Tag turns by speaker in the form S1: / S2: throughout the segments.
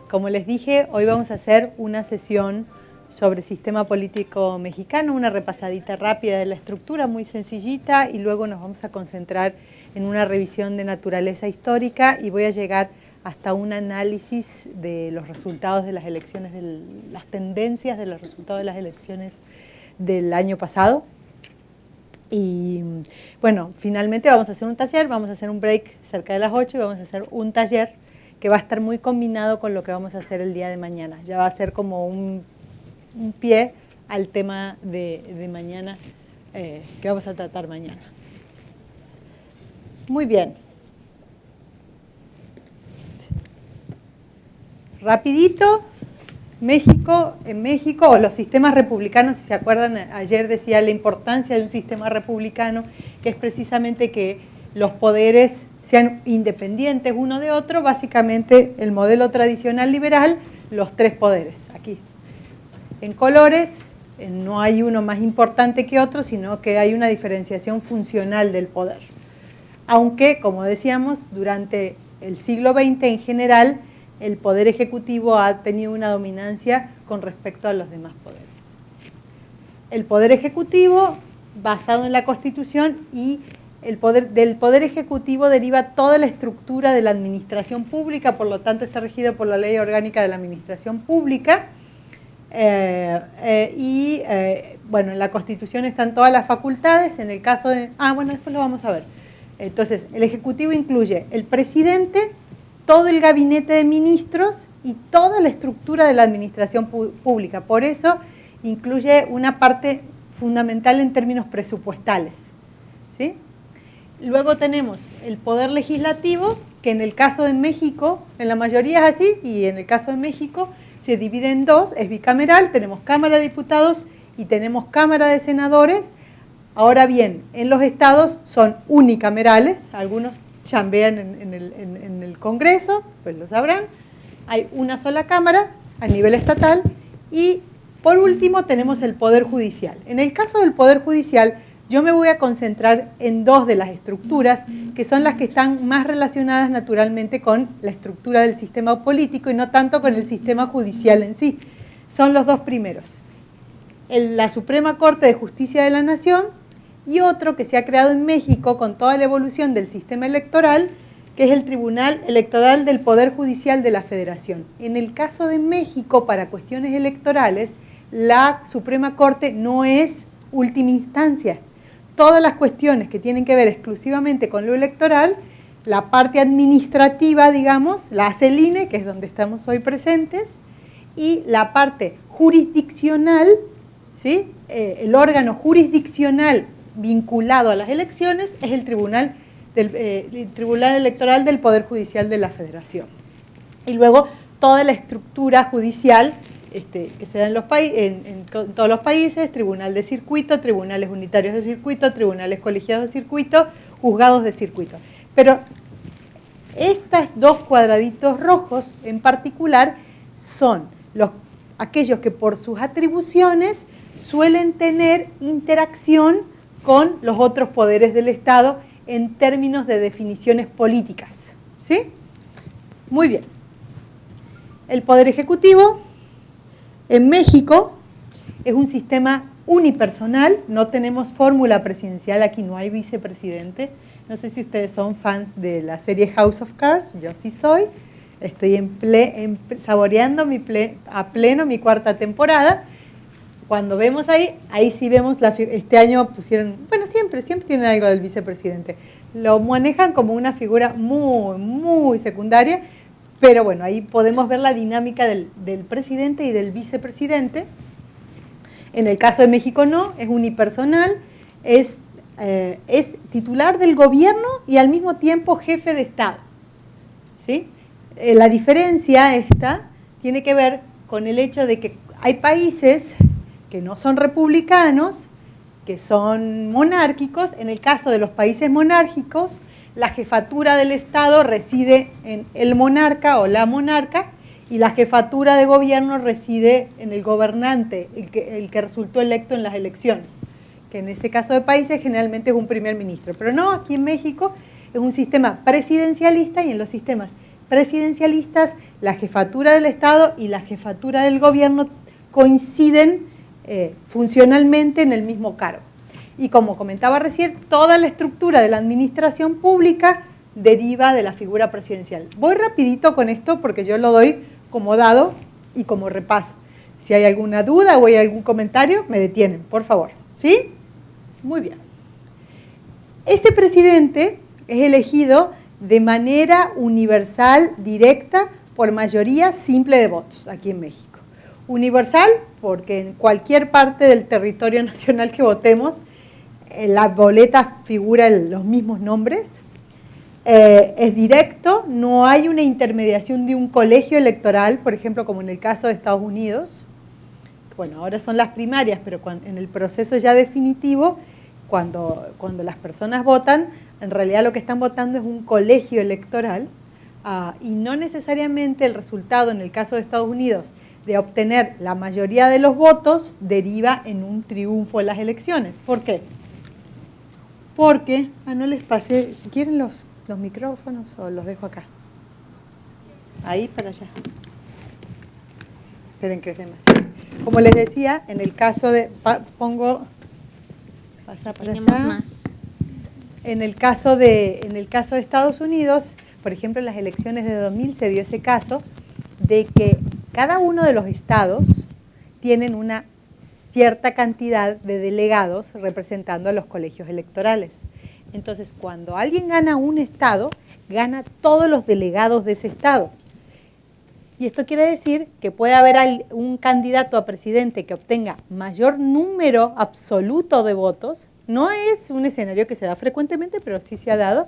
S1: Como les dije, hoy vamos a hacer una sesión sobre sistema político mexicano, una repasadita rápida de la estructura, muy sencillita, y luego nos vamos a concentrar en una revisión de naturaleza histórica y voy a llegar hasta un análisis de los resultados de las elecciones, de las tendencias de los resultados de las elecciones del año pasado. Y bueno, finalmente vamos a hacer un taller, vamos a hacer un break cerca de las 8 y vamos a hacer un taller que va a estar muy combinado con lo que vamos a hacer el día de mañana. Ya va a ser como un pie al tema de mañana, que vamos a tratar mañana. Muy bien. Rapidito, en México, o los sistemas republicanos, si se acuerdan, ayer decía la importancia de un sistema republicano, que es precisamente que los poderes sean independientes uno de otro, básicamente el modelo tradicional liberal, los tres poderes. Aquí, en colores, no hay uno más importante que otro, sino que hay una diferenciación funcional del poder. Aunque, como decíamos, durante el siglo XX en general, el poder ejecutivo ha tenido una dominancia con respecto a los demás poderes. El poder ejecutivo, basado en la Constitución, y del poder ejecutivo deriva toda la estructura de la administración pública, por lo tanto está regido por la Ley Orgánica de la Administración Pública, bueno, en la Constitución están todas las facultades, en el caso de... bueno, después lo vamos a ver. Entonces, el Ejecutivo incluye el presidente, todo el gabinete de ministros y toda la estructura de la administración pública. Por eso incluye una parte fundamental en términos presupuestales, ¿sí? Luego tenemos el poder legislativo, que en el caso de México, en la mayoría es así, y en el caso de México se divide en dos, es bicameral, tenemos Cámara de Diputados y tenemos Cámara de Senadores. Ahora bien, en los estados son unicamerales, algunos chambean en el Congreso, pues lo sabrán, hay una sola Cámara a nivel estatal y por último tenemos el Poder Judicial. En el caso del Poder Judicial yo me voy a concentrar en dos de las estructuras que son las que están más relacionadas naturalmente con la estructura del sistema político y no tanto con el sistema judicial en sí. Son los dos primeros. La Suprema Corte de Justicia de la Nación y otro que se ha creado en México con toda la evolución del sistema electoral, que es el Tribunal Electoral del Poder Judicial de la Federación. En el caso de México, para cuestiones electorales, la Suprema Corte no es última instancia. Todas las cuestiones que tienen que ver exclusivamente con lo electoral, la parte administrativa, digamos, la hace el INE, que es donde estamos hoy presentes, y la parte jurisdiccional, ¿sí? El órgano jurisdiccional vinculado a las elecciones es el Tribunal Electoral del Poder Judicial de la Federación. Y luego toda la estructura judicial que se da en todos los países, tribunal de circuito, tribunales unitarios de circuito, tribunales colegiados de circuito, juzgados de circuito. Pero estos dos cuadraditos rojos en particular son aquellos que por sus atribuciones suelen tener interacción con los otros poderes del Estado en términos de definiciones políticas, ¿sí? Muy bien. El Poder Ejecutivo en México es un sistema unipersonal, no tenemos fórmula presidencial, aquí no hay vicepresidente. No sé si ustedes son fans de la serie House of Cards, yo sí soy. Estoy saboreando a pleno mi cuarta temporada. Cuando vemos ahí sí vemos, este año pusieron, bueno, siempre tienen algo del vicepresidente. Lo manejan como una figura muy, muy secundaria, pero bueno, ahí podemos ver la dinámica del presidente y del vicepresidente. En el caso de México no, es unipersonal, es titular del gobierno y al mismo tiempo jefe de Estado, ¿sí? La diferencia esta tiene que ver con el hecho de que hay países que no son republicanos, que son monárquicos. En el caso de los países monárquicos, la jefatura del Estado reside en el monarca o la monarca y la jefatura de gobierno reside en el gobernante, el que resultó electo en las elecciones, que en ese caso de países generalmente es un primer ministro. Pero no, aquí en México es un sistema presidencialista y en los sistemas presidencialistas, la jefatura del Estado y la jefatura del gobierno coinciden funcionalmente en el mismo cargo. Y como comentaba recién, toda la estructura de la administración pública deriva de la figura presidencial. Voy rapidito con esto porque yo lo doy como dado y como repaso. Si hay alguna duda o hay algún comentario, me detienen, por favor. ¿Sí? Muy bien. Ese presidente es elegido de manera universal, directa, por mayoría simple de votos aquí en México. Universal porque en cualquier parte del territorio nacional que votemos, en la boleta figuran los mismos nombres. Es directo, no hay una intermediación de un colegio electoral, por ejemplo, como en el caso de Estados Unidos. Bueno, ahora son las primarias, pero en el proceso ya definitivo, cuando las personas votan, en realidad lo que están votando es un colegio electoral y no necesariamente el resultado, en el caso de Estados Unidos, de obtener la mayoría de los votos deriva en un triunfo en las elecciones. ¿Por qué? Porque, no les pasé, ¿quieren los micrófonos o los dejo acá? Ahí para allá. Esperen que es demasiado. Como les decía, en el caso de, pasa para
S2: Tenemos
S1: allá.
S2: más.
S1: En el caso de Estados Unidos, por ejemplo, en las elecciones de 2000 se dio ese caso de que cada uno de los estados tienen una cierta cantidad de delegados representando a los colegios electorales. Entonces, cuando alguien gana un estado, gana todos los delegados de ese estado. Y esto quiere decir que puede haber un candidato a presidente que obtenga mayor número absoluto de votos. No es un escenario que se da frecuentemente, pero sí se ha dado,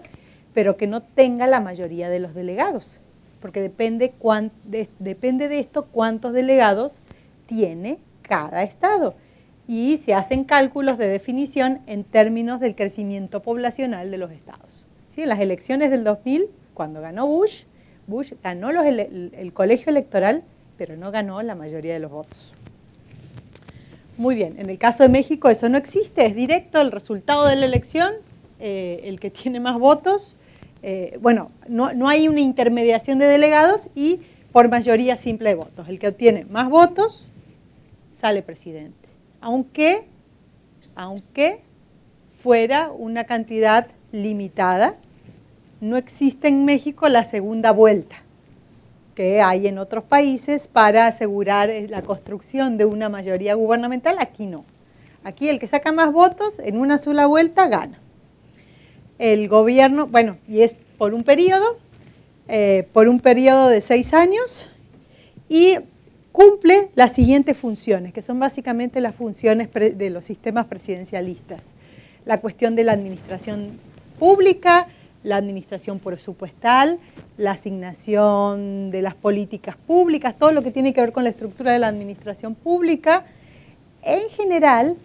S1: pero que no tenga la mayoría de los delegados. Porque depende de esto cuántos delegados tiene cada estado. Y se hacen cálculos de definición en términos del crecimiento poblacional de los estados. ¿Sí? En las elecciones del 2000, cuando ganó Bush ganó el colegio electoral, pero no ganó la mayoría de los votos. Muy bien, en el caso de México eso no existe, es directo el resultado de la elección, el que tiene más votos. No hay una intermediación de delegados y por mayoría simple de votos. El que obtiene más votos sale presidente. Aunque fuera una cantidad limitada, no existe en México la segunda vuelta que hay en otros países para asegurar la construcción de una mayoría gubernamental. Aquí no. Aquí el que saca más votos en una sola vuelta gana. El gobierno, y es por un periodo de 6 años y cumple las siguientes funciones, que son básicamente las funciones de los sistemas presidencialistas. La cuestión de la administración pública, la administración presupuestal, la asignación de las políticas públicas, todo lo que tiene que ver con la estructura de la administración pública. En general,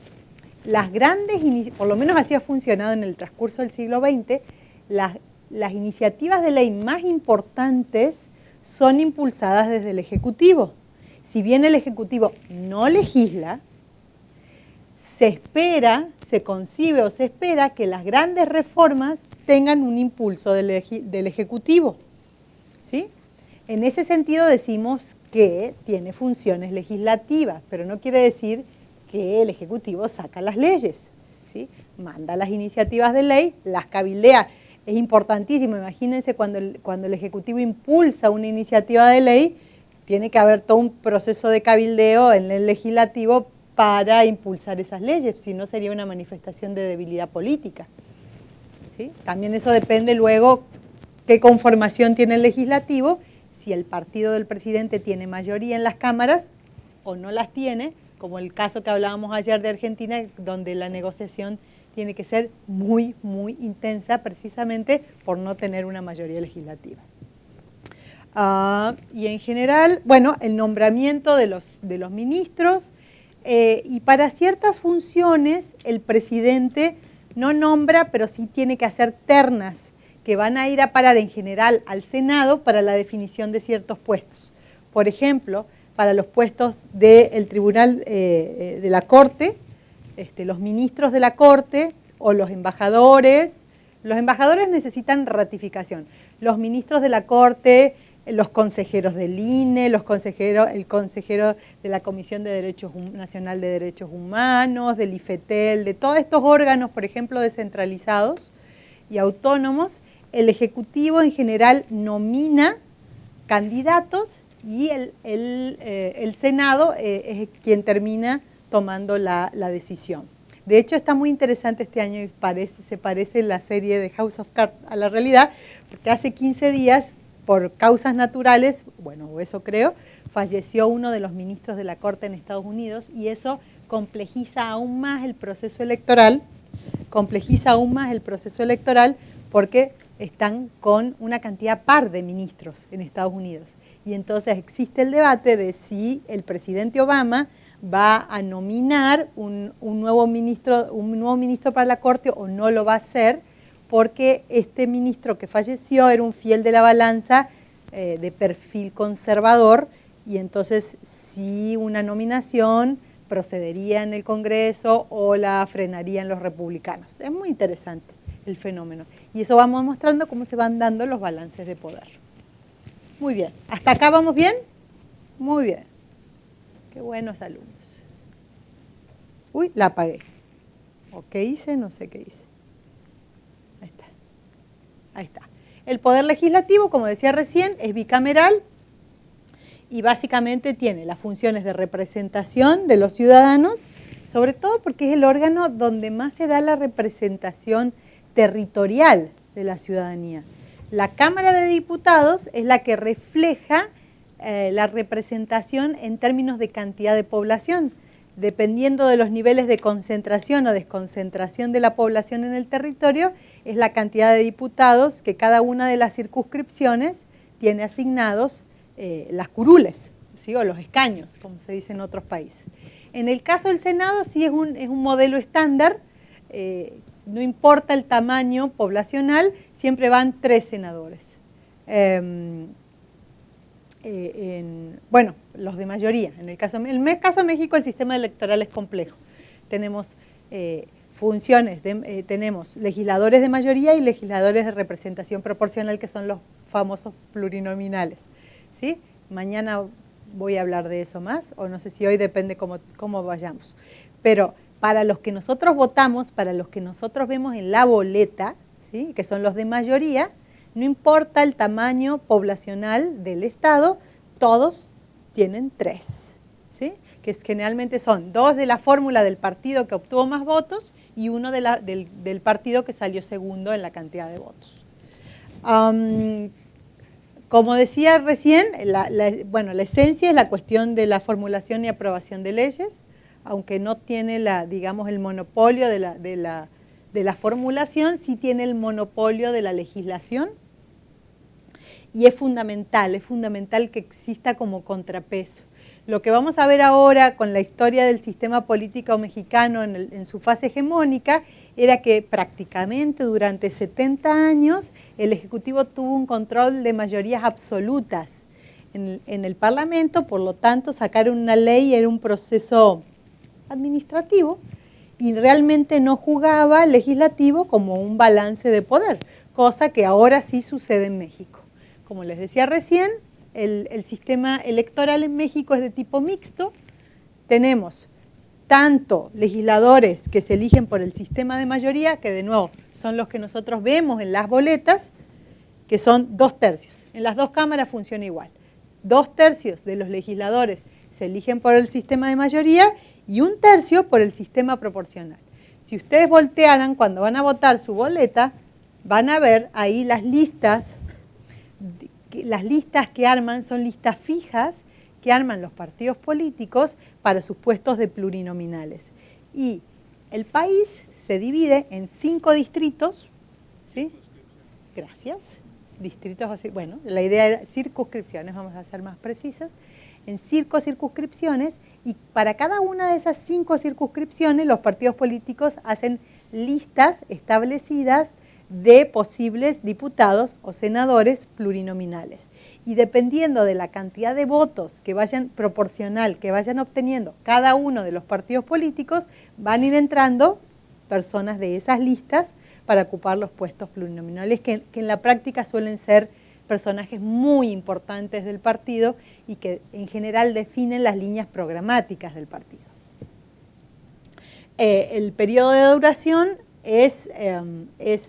S1: las grandes, por lo menos así ha funcionado en el transcurso del siglo XX, las iniciativas de ley más importantes son impulsadas desde el Ejecutivo. Si bien el Ejecutivo no legisla, se concibe o se espera que las grandes reformas tengan un impulso del Ejecutivo. ¿Sí? En ese sentido decimos que tiene funciones legislativas, pero no quiere decir que el Ejecutivo saca las leyes. ¿Sí? Manda las iniciativas de ley, las cabildea. Es importantísimo, imagínense cuando el Ejecutivo impulsa una iniciativa de ley, tiene que haber todo un proceso de cabildeo en el legislativo para impulsar esas leyes, si no sería una manifestación de debilidad política. ¿Sí? También eso depende luego qué conformación tiene el legislativo, si el partido del presidente tiene mayoría en las cámaras o no las tiene, como el caso que hablábamos ayer de Argentina, donde la negociación tiene que ser muy, muy intensa precisamente por no tener una mayoría legislativa. Y en general, el nombramiento de los ministros, y para ciertas funciones el presidente no nombra, pero sí tiene que hacer ternas que van a ir a parar en general al Senado para la definición de ciertos puestos. Por ejemplo, para los puestos del Tribunal de la Corte, los ministros de la Corte o los embajadores necesitan ratificación. Los ministros de la Corte, los consejeros del INE, el consejero de la Comisión Nacional de Derechos Humanos, del IFETEL, de todos estos órganos, por ejemplo, descentralizados y autónomos. El Ejecutivo en general nomina candidatos y el Senado es quien termina tomando la decisión. De hecho, está muy interesante este año y se parece la serie de House of Cards a la realidad, porque hace 15 días, por causas naturales, bueno, o eso creo, falleció uno de los ministros de la Corte en Estados Unidos y eso complejiza aún más el proceso electoral, porque están con una cantidad par de ministros en Estados Unidos. Y entonces existe el debate de si el presidente Obama va a nominar un nuevo ministro para la Corte o no lo va a hacer, porque este ministro que falleció era un fiel de la balanza de perfil conservador, y entonces si una nominación procedería en el Congreso o la frenarían los republicanos. Es muy interesante el fenómeno. Y eso vamos mostrando cómo se van dando los balances de poder. Muy bien. ¿Hasta acá vamos bien? Muy bien. Qué buenos alumnos. Uy, la apagué. ¿O qué hice? No sé qué hice. Ahí está. Ahí está. El poder legislativo, como decía recién, es bicameral y básicamente tiene las funciones de representación de los ciudadanos, sobre todo porque es el órgano donde más se da la representación territorial de la ciudadanía. La Cámara de Diputados es la que refleja la representación en términos de cantidad de población. Dependiendo de los niveles de concentración o desconcentración de la población en el territorio, es la cantidad de diputados que cada una de las circunscripciones tiene asignados las curules, ¿sí? O los escaños, como se dice en otros países. En el caso del Senado sí es un modelo estándar, no importa el tamaño poblacional, siempre van 3 senadores. Bueno, los de mayoría. En el caso de México el sistema electoral es complejo. Tenemos funciones, tenemos legisladores de mayoría y legisladores de representación proporcional, que son los famosos plurinominales, ¿sí? Mañana voy a hablar de eso más, o no sé si hoy, depende cómo vayamos. Pero para los que nosotros votamos, para los que nosotros vemos en la boleta, ¿sí? Que son los de mayoría, no importa el tamaño poblacional del Estado, todos tienen 3, ¿sí? Que generalmente son 2 de la fórmula del partido que obtuvo más votos y 1 del partido que salió segundo en la cantidad de votos. Como decía recién, la esencia es la cuestión de la formulación y aprobación de leyes, aunque no tiene digamos, el monopolio de la formulación, sí tiene el monopolio de la legislación. Y es fundamental que exista como contrapeso. Lo que vamos a ver ahora con la historia del sistema político mexicano en su fase hegemónica era que prácticamente durante 70 años el Ejecutivo tuvo un control de mayorías absolutas en el Parlamento, por lo tanto sacar una ley era un proceso administrativo y realmente no jugaba el legislativo como un balance de poder, cosa que ahora sí sucede en México. Como les decía recién, el sistema electoral en México es de tipo mixto. Tenemos tanto legisladores que se eligen por el sistema de mayoría, que de nuevo son los que nosotros vemos en las boletas, que son 2/3. En las 2 cámaras funciona igual. 2/3 de los legisladores se eligen por el sistema de mayoría y 1/3 por el sistema proporcional. Si ustedes voltearan cuando van a votar su boleta, van a ver ahí las listas que arman son listas fijas que arman los partidos políticos para sus puestos de plurinominales. Y el país se divide en 5 distritos, ¿sí? Gracias. Distritos, bueno, la idea era circunscripciones, vamos a ser más precisas, en 5 circunscripciones, y para cada una de esas 5 circunscripciones los partidos políticos hacen listas establecidas de posibles diputados o senadores plurinominales. Y dependiendo de la cantidad de votos proporcional que vayan obteniendo cada uno de los partidos políticos, van a ir entrando personas de esas listas para ocupar los puestos plurinominales que en la práctica suelen ser personajes muy importantes del partido y que en general definen las líneas programáticas del partido. El periodo de duración es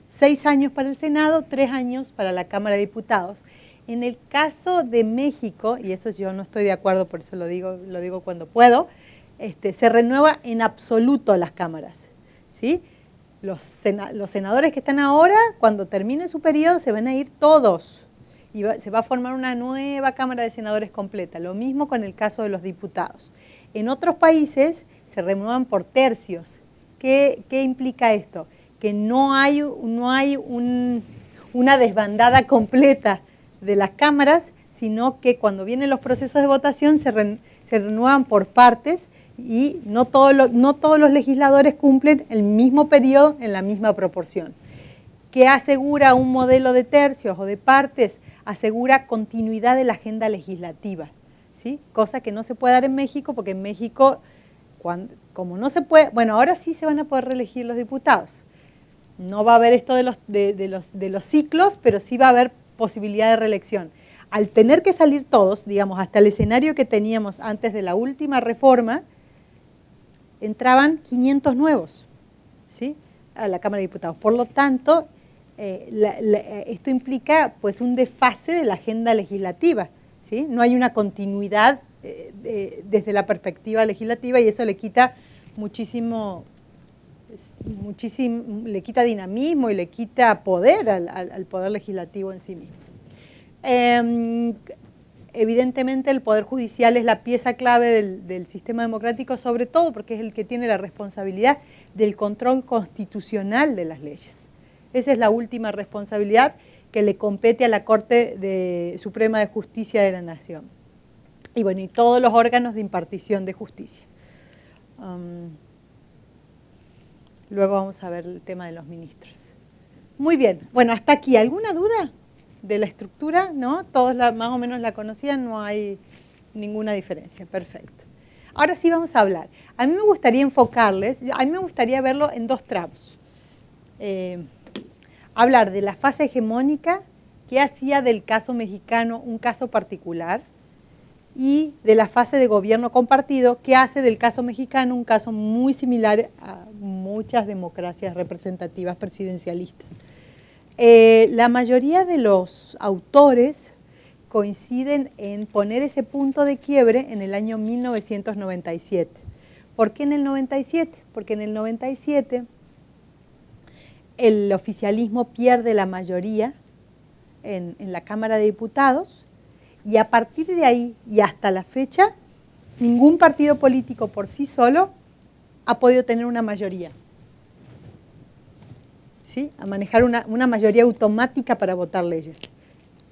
S1: 6 años para el Senado, 3 años para la Cámara de Diputados. En el caso de México, y eso yo no estoy de acuerdo, por eso lo digo cuando puedo, se renueva en absoluto las cámaras, ¿sí? Los senadores que están ahora, cuando termine su periodo, se van a ir todos y se va a formar una nueva Cámara de Senadores completa. Lo mismo con el caso de los diputados. En otros países se renuevan por tercios. ¿Qué implica esto? Que no hay una desbandada completa de las cámaras, sino que cuando vienen los procesos de votación se renuevan por partes y no todos los legisladores cumplen el mismo periodo en la misma proporción. ¿Qué asegura un modelo de tercios o de partes? Asegura continuidad de la agenda legislativa, ¿sí? Cosa que no se puede dar en México, porque en México, como no se puede, bueno, ahora sí se van a poder reelegir los diputados. No va a haber esto de los ciclos, pero sí va a haber posibilidad de reelección. Al tener que salir todos, digamos, hasta el escenario que teníamos antes de la última reforma, entraban 500 nuevos, ¿sí?, a la Cámara de Diputados. Por lo tanto, esto implica pues un desfase de la agenda legislativa, ¿sí? No hay una continuidad desde la perspectiva legislativa y eso le quita muchísimo, le quita dinamismo y le quita poder al poder legislativo en sí mismo. Evidentemente el Poder Judicial es la pieza clave del sistema democrático, sobre todo porque es el que tiene la responsabilidad del control constitucional de las leyes. Esa es la última responsabilidad que le compete a la Corte Suprema de Justicia de la Nación. Y bueno, y todos los órganos de impartición de justicia. Luego vamos a ver el tema de los ministros. Muy bien, bueno, hasta aquí. ¿Alguna duda de la estructura? ¿No? Todos más o menos la conocían, no hay ninguna diferencia. Perfecto. Ahora sí vamos a hablar. A mí me gustaría enfocarles, a mí me gustaría verlo en 2 tramos. Hablar de la fase hegemónica, qué hacía del caso mexicano un caso particular, y de la fase de gobierno compartido, que hace del caso mexicano un caso muy similar a muchas democracias representativas presidencialistas. La mayoría de los autores coinciden en poner ese punto de quiebre en el año 1997. ¿Por qué en el 97? Porque en el 97 el oficialismo pierde la mayoría en la Cámara de Diputados, y a partir de ahí y hasta la fecha, ningún partido político por sí solo ha podido tener una mayoría, ¿sí?, a manejar una mayoría automática para votar leyes,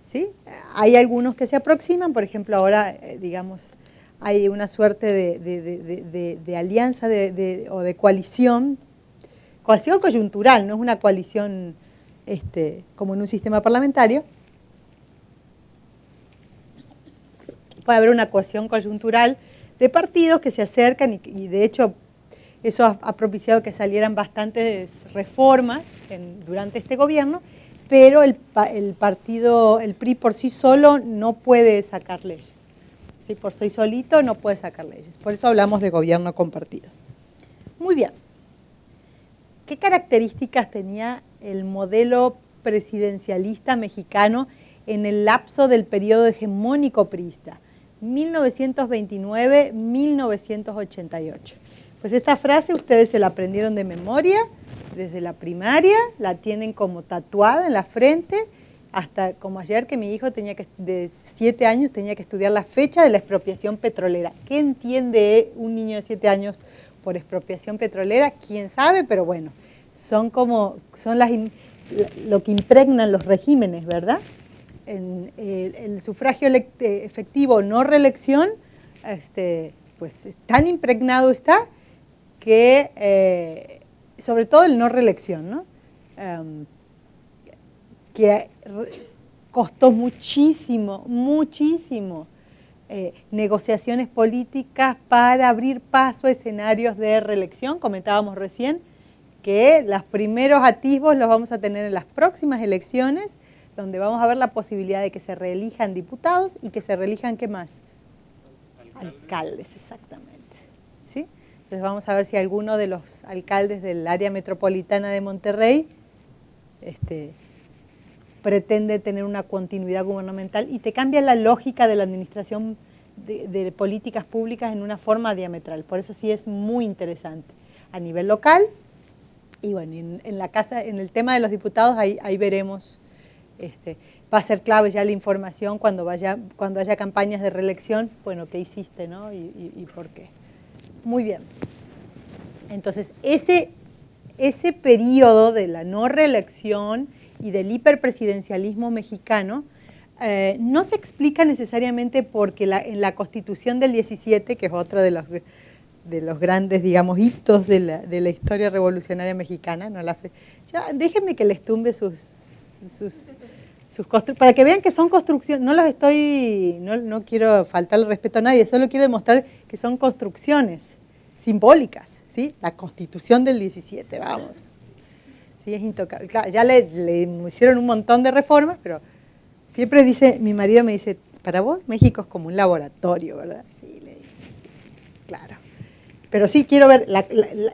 S1: ¿sí? Hay algunos que se aproximan, por ejemplo, ahora, digamos, hay una suerte de alianza o de coalición coyuntural, no es una coalición como en un sistema parlamentario. Puede haber una cohesión coyuntural de partidos que se acercan y de hecho eso ha propiciado que salieran bastantes reformas durante este gobierno, pero el PRI por sí solo no puede sacar leyes, ¿sí? Por sí solito no puede sacar leyes, por eso hablamos de gobierno compartido. Muy bien. ¿Qué características tenía el modelo presidencialista mexicano en el lapso del periodo hegemónico priista? 1929-1988. Pues esta frase ustedes se la aprendieron de memoria desde la primaria, la tienen como tatuada en la frente, hasta como ayer que mi hijo de 7 años tenía que estudiar la fecha de la expropiación petrolera. ¿Qué entiende un niño de 7 años por expropiación petrolera? ¿Quién sabe? Pero bueno, son lo que impregnan los regímenes, ¿verdad? El sufragio efectivo, no reelección, pues tan impregnado está que, sobre todo el no reelección, ¿no? Que costó muchísimo negociaciones políticas para abrir paso a escenarios de reelección. Comentábamos recién que los primeros atisbos los vamos a tener en las próximas elecciones donde vamos a ver la posibilidad de que se reelijan diputados y que se reelijan, ¿qué más? Alcaldes, exactamente. ¿Sí? Entonces vamos a ver si alguno de los alcaldes del área metropolitana de Monterrey pretende tener una continuidad gubernamental y te cambia la lógica de la administración de políticas públicas en una forma diametral. Por eso sí es muy interesante. A nivel local, y bueno, en el tema de los diputados, ahí veremos. Va a ser clave ya la información cuando haya campañas de reelección, bueno, qué hiciste, ¿no? Y por qué. Muy bien. Entonces, ese periodo de la no reelección y del hiperpresidencialismo mexicano no se explica necesariamente porque en la Constitución del 17, que es otro de los grandes, digamos, hitos de la historia revolucionaria mexicana, ¿no? Ya, déjenme que les tumbe para que vean que son construcciones, no quiero faltarle respeto a nadie, solo quiero demostrar que son construcciones simbólicas, ¿sí? La Constitución del 17, vamos. Sí, es intocable. Claro, ya le hicieron un montón de reformas, pero siempre mi marido me dice, para vos México es como un laboratorio, ¿verdad? Sí, le digo, claro. Pero sí quiero ver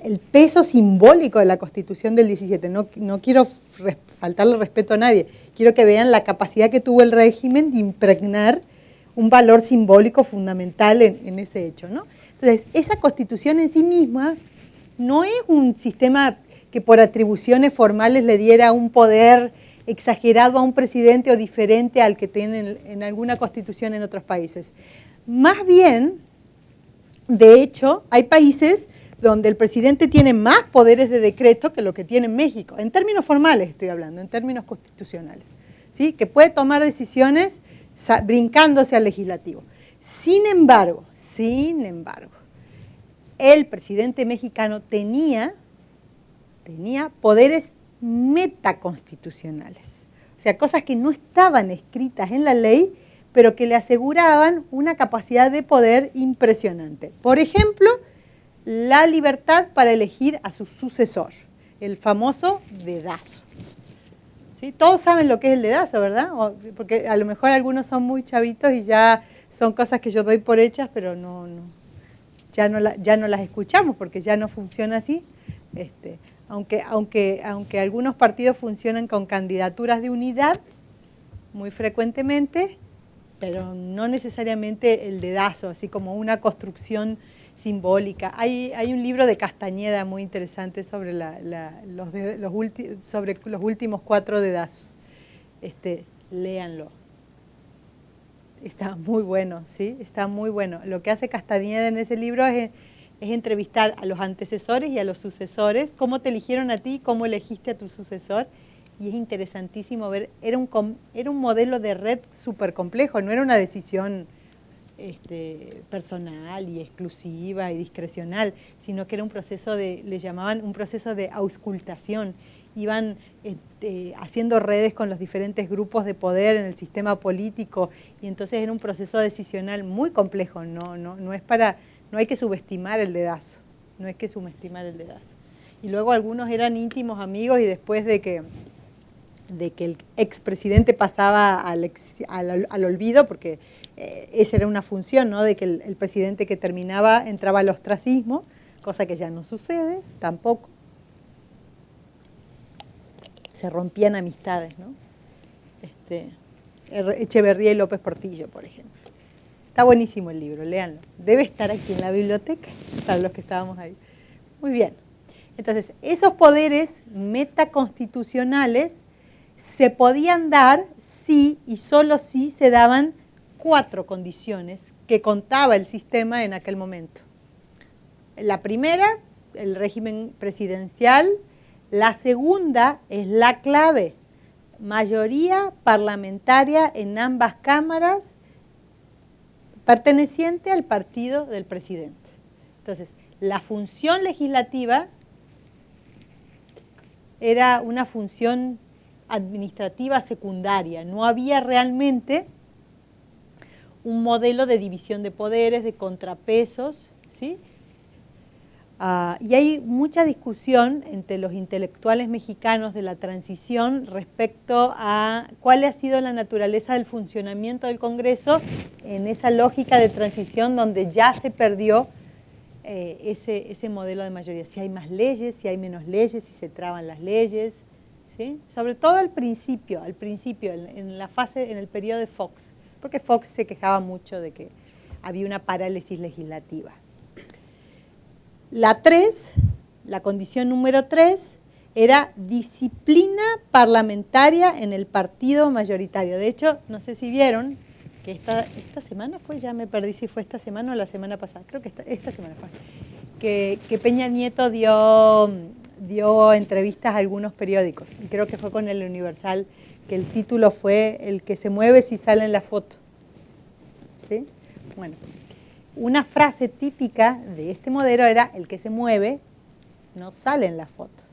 S1: el peso simbólico de la Constitución del 17. No quiero faltarle respeto a nadie. Quiero que vean la capacidad que tuvo el régimen de impregnar un valor simbólico fundamental en ese hecho, ¿no? Entonces, esa Constitución en sí misma no es un sistema que por atribuciones formales le diera un poder exagerado a un presidente o diferente al que tienen en alguna Constitución en otros países. Más bien, de hecho, hay países donde el presidente tiene más poderes de decreto que lo que tiene en México. En términos formales estoy hablando, en términos constitucionales. ¿Sí? Que puede tomar decisiones brincándose al legislativo. Sin embargo, el presidente mexicano tenía poderes metaconstitucionales. O sea, cosas que no estaban escritas en la ley, pero que le aseguraban una capacidad de poder impresionante. Por ejemplo, la libertad para elegir a su sucesor, el famoso dedazo. ¿Sí? Todos saben lo que es el dedazo, ¿verdad? Porque a lo mejor algunos son muy chavitos y ya son cosas que yo doy por hechas, pero ya no las escuchamos porque ya no funciona así. Aunque algunos partidos funcionan con candidaturas de unidad muy frecuentemente, pero no necesariamente el dedazo, así como una construcción simbólica. Hay un libro de Castañeda muy interesante sobre sobre los últimos 4 dedazos. Léanlo. Está muy bueno, ¿sí? Está muy bueno. Lo que hace Castañeda en ese libro es entrevistar a los antecesores y a los sucesores, cómo te eligieron a ti, cómo elegiste a tu sucesor, y es interesantísimo ver, era un modelo de red súper complejo, no era una decisión personal y exclusiva y discrecional, sino que era un proceso le llamaban un proceso de auscultación. Iban haciendo redes con los diferentes grupos de poder en el sistema político, y entonces era un proceso decisional muy complejo, no hay que subestimar el dedazo, Y luego algunos eran íntimos amigos y después de que el expresidente pasaba al olvido, porque esa era una función, ¿no? De que el presidente que terminaba entraba al ostracismo, cosa que ya no sucede tampoco. Se rompían amistades, ¿no? Echeverría y López Portillo, por ejemplo. Está buenísimo el libro, léanlo. Debe estar aquí en la biblioteca, para los que estábamos ahí. Muy bien. Entonces, esos poderes metaconstitucionales se podían dar si y solo si se daban 4 condiciones que contaba el sistema en aquel momento. La primera, el régimen presidencial. La segunda es la clave, mayoría parlamentaria en ambas cámaras perteneciente al partido del presidente. Entonces, la función legislativa era una función administrativa secundaria, no había realmente un modelo de división de poderes, de contrapesos, ¿sí? Y hay mucha discusión entre los intelectuales mexicanos de la transición respecto a cuál ha sido la naturaleza del funcionamiento del Congreso en esa lógica de transición donde ya se perdió ese modelo de mayoría. Si hay más leyes, si hay menos leyes, si se traban las leyes, ¿sí? Sobre todo al principio, en la fase, en el periodo de Fox, porque Fox se quejaba mucho de que había una parálisis legislativa. La condición número 3, era disciplina parlamentaria en el partido mayoritario. De hecho, no sé si vieron que esta semana fue, ya me perdí si fue esta semana o la semana pasada, creo que esta semana fue, que Peña Nieto dio entrevistas a algunos periódicos, y creo que fue con el Universal, que el título fue "El que se mueve si sale en la foto". ¿Sí? Bueno, una frase típica de este modelo era: el que se mueve no sale en la foto.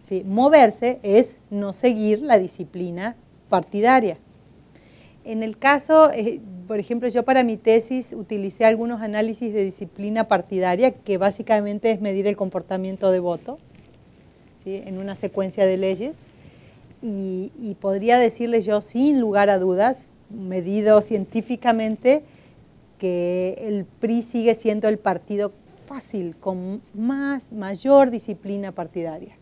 S1: ¿Sí? Moverse es no seguir la disciplina partidaria. En el caso, por ejemplo, yo para mi tesis utilicé algunos análisis de disciplina partidaria, que básicamente es medir el comportamiento de voto, ¿sí? En una secuencia de leyes, y podría decirles yo sin lugar a dudas, medido científicamente, que el PRI sigue siendo el partido fácil, con mayor disciplina partidaria.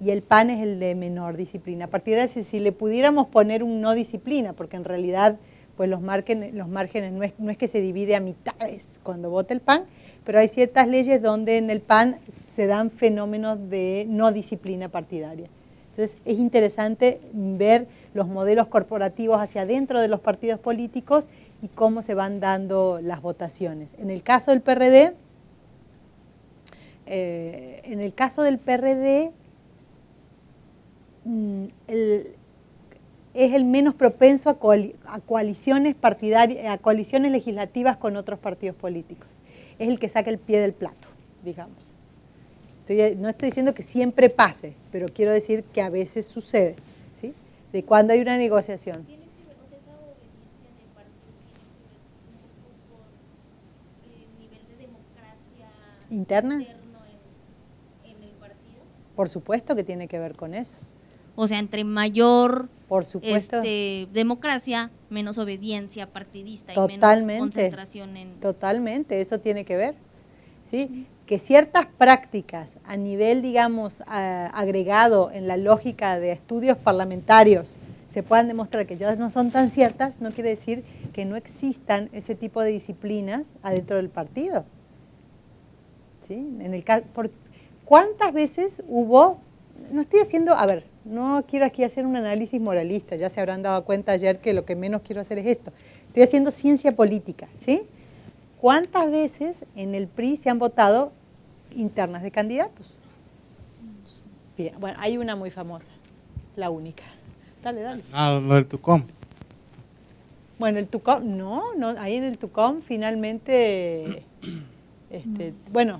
S1: Y el PAN es el de menor disciplina partidaria. Si le pudiéramos poner un no disciplina, porque en realidad pues los márgenes no es que se divide a mitades cuando vota el PAN, pero hay ciertas leyes donde en el PAN se dan fenómenos de no disciplina partidaria. Entonces es interesante ver los modelos corporativos hacia adentro de los partidos políticos y cómo se van dando las votaciones. En el caso del PRD, es el menos propenso a coaliciones partidarias, a coaliciones legislativas con otros partidos políticos. Es el que saca el pie del plato, digamos. No estoy diciendo que siempre pase, pero quiero decir que a veces sucede, ¿sí? De cuando hay una negociación.
S2: ¿Tiene que ver, o sea, esa obediencia del partido tiene que ver un poco con el nivel de democracia
S1: interna
S2: en el partido?
S1: Por supuesto que tiene que ver con eso.
S2: O sea, entre mayor
S1: por supuesto,
S2: democracia, menos obediencia partidista
S1: totalmente,
S2: y menos concentración en...
S1: Totalmente, eso tiene que ver, ¿sí? Que ciertas prácticas a nivel, digamos, agregado en la lógica de estudios parlamentarios se puedan demostrar que ya no son tan ciertas, no quiere decir que no existan ese tipo de disciplinas adentro del partido. ¿Sí? En el caso, ¿cuántas veces hubo? No estoy haciendo, a ver, no quiero aquí hacer un análisis moralista, ya se habrán dado cuenta ayer que lo que menos quiero hacer es esto. Estoy haciendo ciencia política, ¿sí? ¿Cuántas veces en el PRI se han votado internas de candidatos? Bien, bueno, hay una muy famosa, la única. Dale.
S3: Lo del Tucom.
S1: Bueno, el Tucom, no, ahí en el Tucom finalmente, bueno,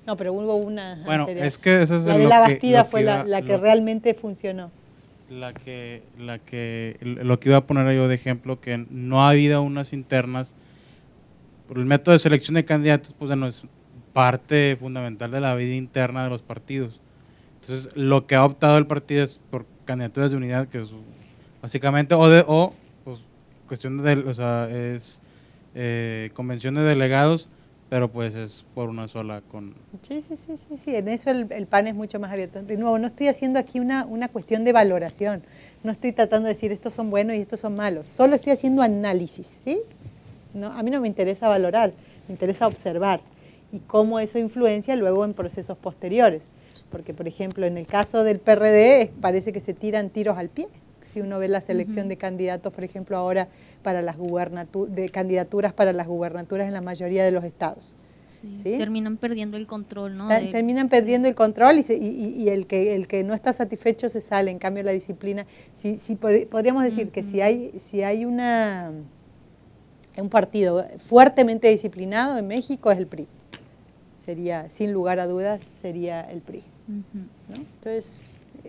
S1: no, pero hubo una
S3: Bueno,
S1: anterior.
S3: es que eso es
S1: la de la Bastida fue la que realmente funcionó.
S3: Lo que iba a poner yo de ejemplo, que no ha habido unas internas. Por el método de selección de candidatos, pues bueno, es parte fundamental de la vida interna de los partidos. Entonces, lo que ha optado el partido es por candidaturas de unidad, que es básicamente, pues cuestión de, o sea, es convención de delegados, pero pues es por una sola con...
S1: Sí, en eso el PAN es mucho más abierto. De nuevo, no estoy haciendo aquí una cuestión de valoración, no estoy tratando de decir estos son buenos y estos son malos, solo estoy haciendo análisis, ¿sí? No, a mí no me interesa valorar, me interesa observar y cómo eso influencia luego en procesos posteriores. Porque, por ejemplo, en el caso del PRD parece que se tiran tiros al pie. Si uno ve la selección de candidatos, por ejemplo, ahora para las candidaturas para las gubernaturas en la mayoría de los estados. ¿Sí?
S2: Terminan perdiendo el control, ¿no?
S1: Terminan perdiendo el control y el que no está satisfecho se sale. En cambio, la disciplina, podríamos decir que si hay un partido fuertemente disciplinado en México es el PRI. Sería, sin lugar a dudas, sería el PRI. ¿No? Entonces,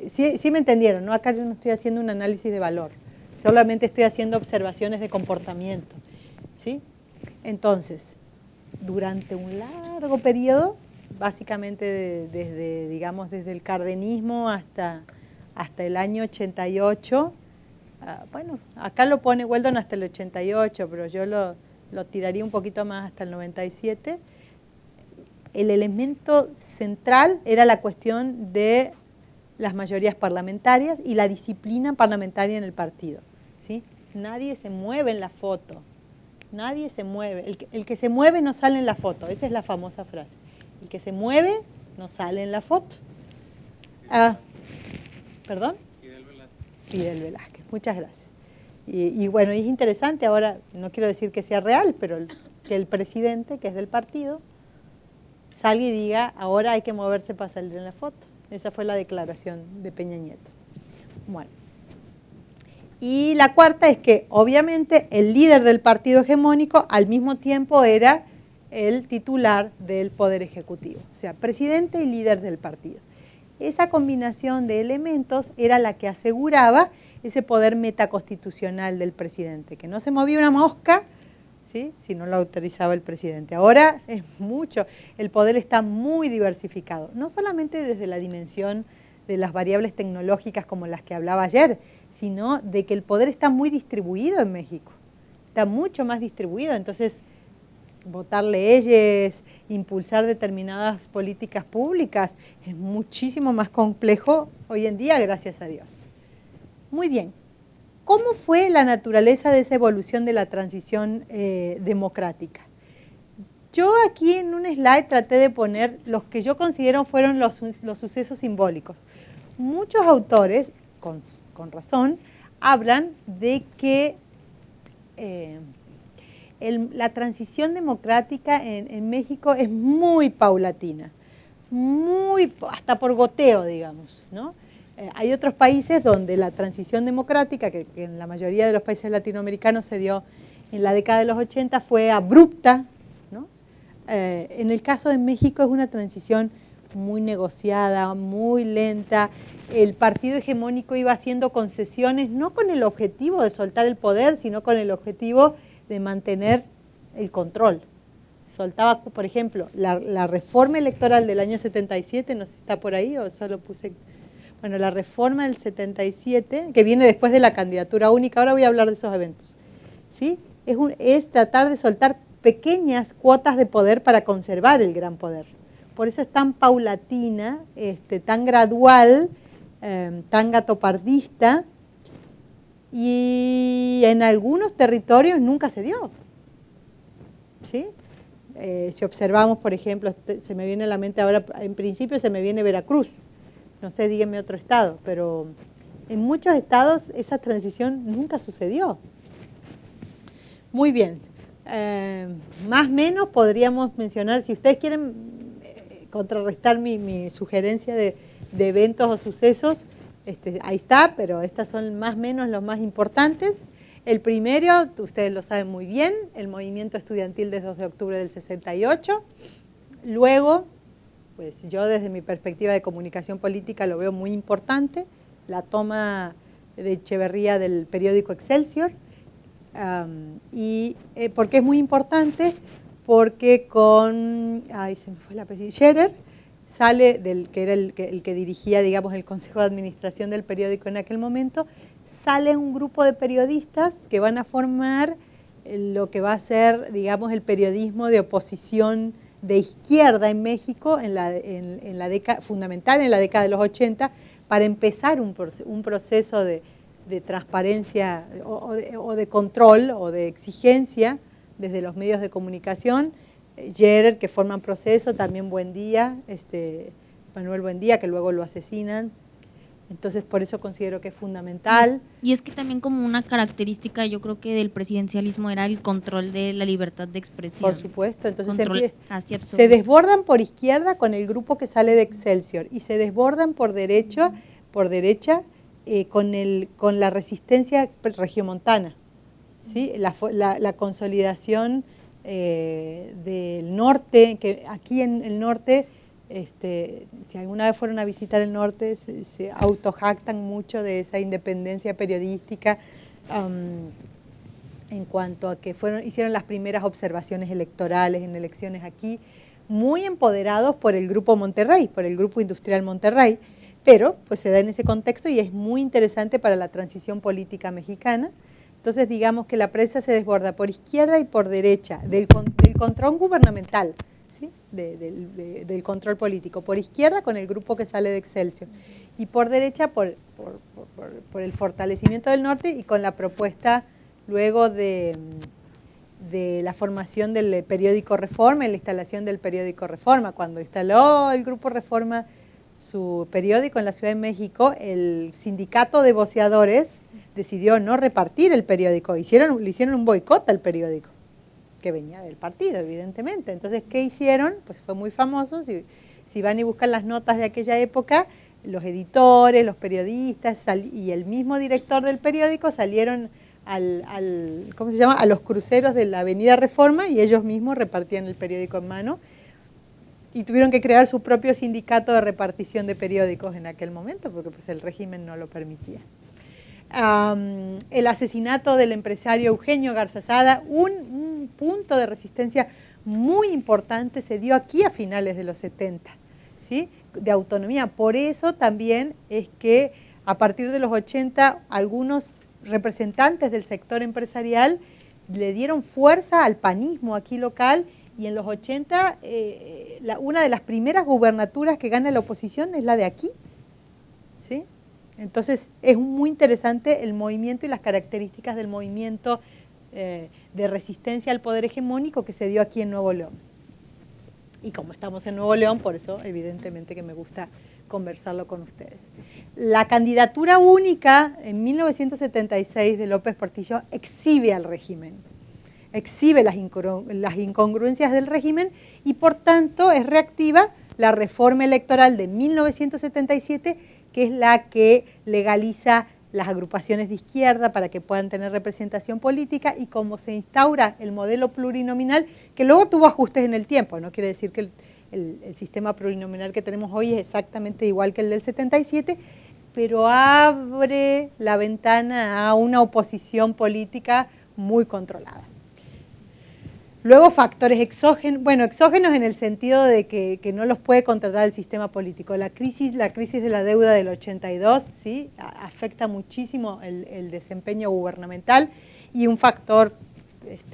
S1: sí me entendieron, ¿no? Acá yo no estoy haciendo un análisis de valor, solamente estoy haciendo observaciones de comportamiento, ¿sí? Entonces, durante un largo periodo, básicamente desde, digamos, desde el cardenismo hasta el año 88. Bueno, acá lo pone Weldon hasta el 88, pero yo lo tiraría un poquito más hasta el 97. El elemento central era la cuestión de las mayorías parlamentarias y la disciplina parlamentaria en el partido, ¿sí? Nadie se mueve en la foto, nadie se mueve. El que se mueve no sale en la foto, esa es la famosa frase. El que se mueve no sale en la foto. ¿Perdón? Fidel Velázquez, muchas gracias. Y bueno, es interesante, ahora no quiero decir que sea real, pero que el presidente, que es del partido, salga y diga, ahora hay que moverse para salir en la foto. Esa fue la declaración de Peña Nieto. Bueno. Y la cuarta es que, obviamente, el líder del partido hegemónico al mismo tiempo era el titular del Poder Ejecutivo, o sea, presidente y líder del partido. Esa combinación de elementos era la que aseguraba ese poder metaconstitucional del presidente, que no se movía una mosca, ¿sí?, si no lo autorizaba el presidente. Ahora es mucho, el poder está muy diversificado, no solamente desde la dimensión de las variables tecnológicas como las que hablaba ayer, sino de que el poder está muy distribuido en México, está mucho más distribuido, entonces votar leyes, impulsar determinadas políticas públicas es muchísimo más complejo hoy en día, gracias a Dios. Muy bien. ¿Cómo fue la naturaleza de esa evolución de la transición democrática? Yo aquí en un slide traté de poner los que yo considero fueron los sucesos simbólicos. Muchos autores, con razón, hablan de que la transición democrática en México es muy paulatina, hasta por goteo, digamos, ¿no? Hay otros países donde la transición democrática, que en la mayoría de los países latinoamericanos se dio en la década de los 80, fue abrupta, ¿no? En el caso de México es una transición muy negociada, muy lenta. El partido hegemónico iba haciendo concesiones, no con el objetivo de soltar el poder, sino con el objetivo de mantener el control. Soltaba, por ejemplo, la reforma electoral del año 77, no sé si está por ahí o solo puse... Bueno, la reforma del 77, que viene después de la candidatura única, ahora voy a hablar de esos eventos, ¿sí? Es tratar de soltar pequeñas cuotas de poder para conservar el gran poder. Por eso es tan paulatina, tan gradual, tan gatopardista, y en algunos territorios nunca se dio, ¿sí? Si observamos, por ejemplo, se me viene a la mente ahora, en principio se me viene Veracruz, no sé, díganme otro estado, pero en muchos estados esa transición nunca sucedió. Muy bien, más o menos podríamos mencionar, si ustedes quieren contrarrestar mi sugerencia de eventos o sucesos, ahí está, pero estas son más o menos los más importantes. El primero, ustedes lo saben muy bien, el movimiento estudiantil del 2 de octubre del 68. Luego, pues yo desde mi perspectiva de comunicación política lo veo muy importante, la toma de Echeverría del periódico Excelsior. ¿Por qué es muy importante? Porque se me fue el apellido, Scherer, sale que era el que dirigía, digamos, el Consejo de Administración del periódico en aquel momento, sale un grupo de periodistas que van a formar lo que va a ser, digamos, el periodismo de oposición de izquierda en México, fundamental en la década de los 80, para empezar un proceso de transparencia o de control o de exigencia desde los medios de comunicación. Scherer, que forman proceso, también Buendía, Manuel Buendía, que luego lo asesinan. Entonces, por eso considero que es fundamental.
S4: Y es que también como una característica, yo creo que del presidencialismo era el control de la libertad de expresión.
S1: Por supuesto, entonces
S4: se
S1: desbordan por izquierda con el grupo que sale de Excelsior y se desbordan por derecha con la resistencia regiomontana, ¿sí? La consolidación del norte, que aquí en el norte, si alguna vez fueron a visitar el norte, se autojactan mucho de esa independencia periodística, en cuanto a que hicieron las primeras observaciones electorales en elecciones aquí. muy empoderados por el Grupo Monterrey, por el Grupo Industrial Monterrey, pero pues se da en ese contexto y es muy interesante para la transición política mexicana. Entonces digamos que la prensa se desborda por izquierda y por derecha del control gubernamental, ¿sí? Del control político, por izquierda con el grupo que sale de Excelsior y por derecha por el fortalecimiento del norte y con la propuesta luego de la formación del periódico Reforma y la instalación del periódico Reforma. Cuando instaló el grupo Reforma su periódico en la Ciudad de México, el sindicato de voceadores decidió no repartir el periódico, le hicieron un boicot al periódico, que venía del partido, evidentemente. Entonces, ¿qué hicieron? Pues fue muy famoso, si van y buscan las notas de aquella época, los editores, los periodistas y el mismo director del periódico salieron ¿cómo se llama?, a los cruceros de la Avenida Reforma y ellos mismos repartían el periódico en mano y tuvieron que crear su propio sindicato de repartición de periódicos en aquel momento porque pues el régimen no lo permitía. El asesinato del empresario Eugenio Garzazada, un punto de resistencia muy importante, se dio aquí a finales de los 70, ¿sí?, de autonomía. Por eso también es que a partir de los 80 algunos representantes del sector empresarial le dieron fuerza al panismo aquí local y en los 80 una de las primeras gubernaturas que gana la oposición es la de aquí, ¿sí? Entonces es muy interesante el movimiento y las características del movimiento de resistencia al poder hegemónico que se dio aquí en Nuevo León. Y como estamos en Nuevo León, por eso evidentemente que me gusta conversarlo con ustedes. La candidatura única en 1976 de López Portillo exhibe al régimen, exhibe las incongruencias del régimen y por tanto es reactiva la reforma electoral de 1977, que es la que legaliza las agrupaciones de izquierda para que puedan tener representación política y como se instaura el modelo plurinominal, que luego tuvo ajustes en el tiempo, no quiere decir que el sistema plurinominal que tenemos hoy es exactamente igual que el del 77, pero abre la ventana a una oposición política muy controlada. Luego factores exógenos, bueno, exógenos en el sentido de que no los puede controlar el sistema político. La crisis de la deuda del 82, ¿sí?, afecta muchísimo el desempeño gubernamental y un factor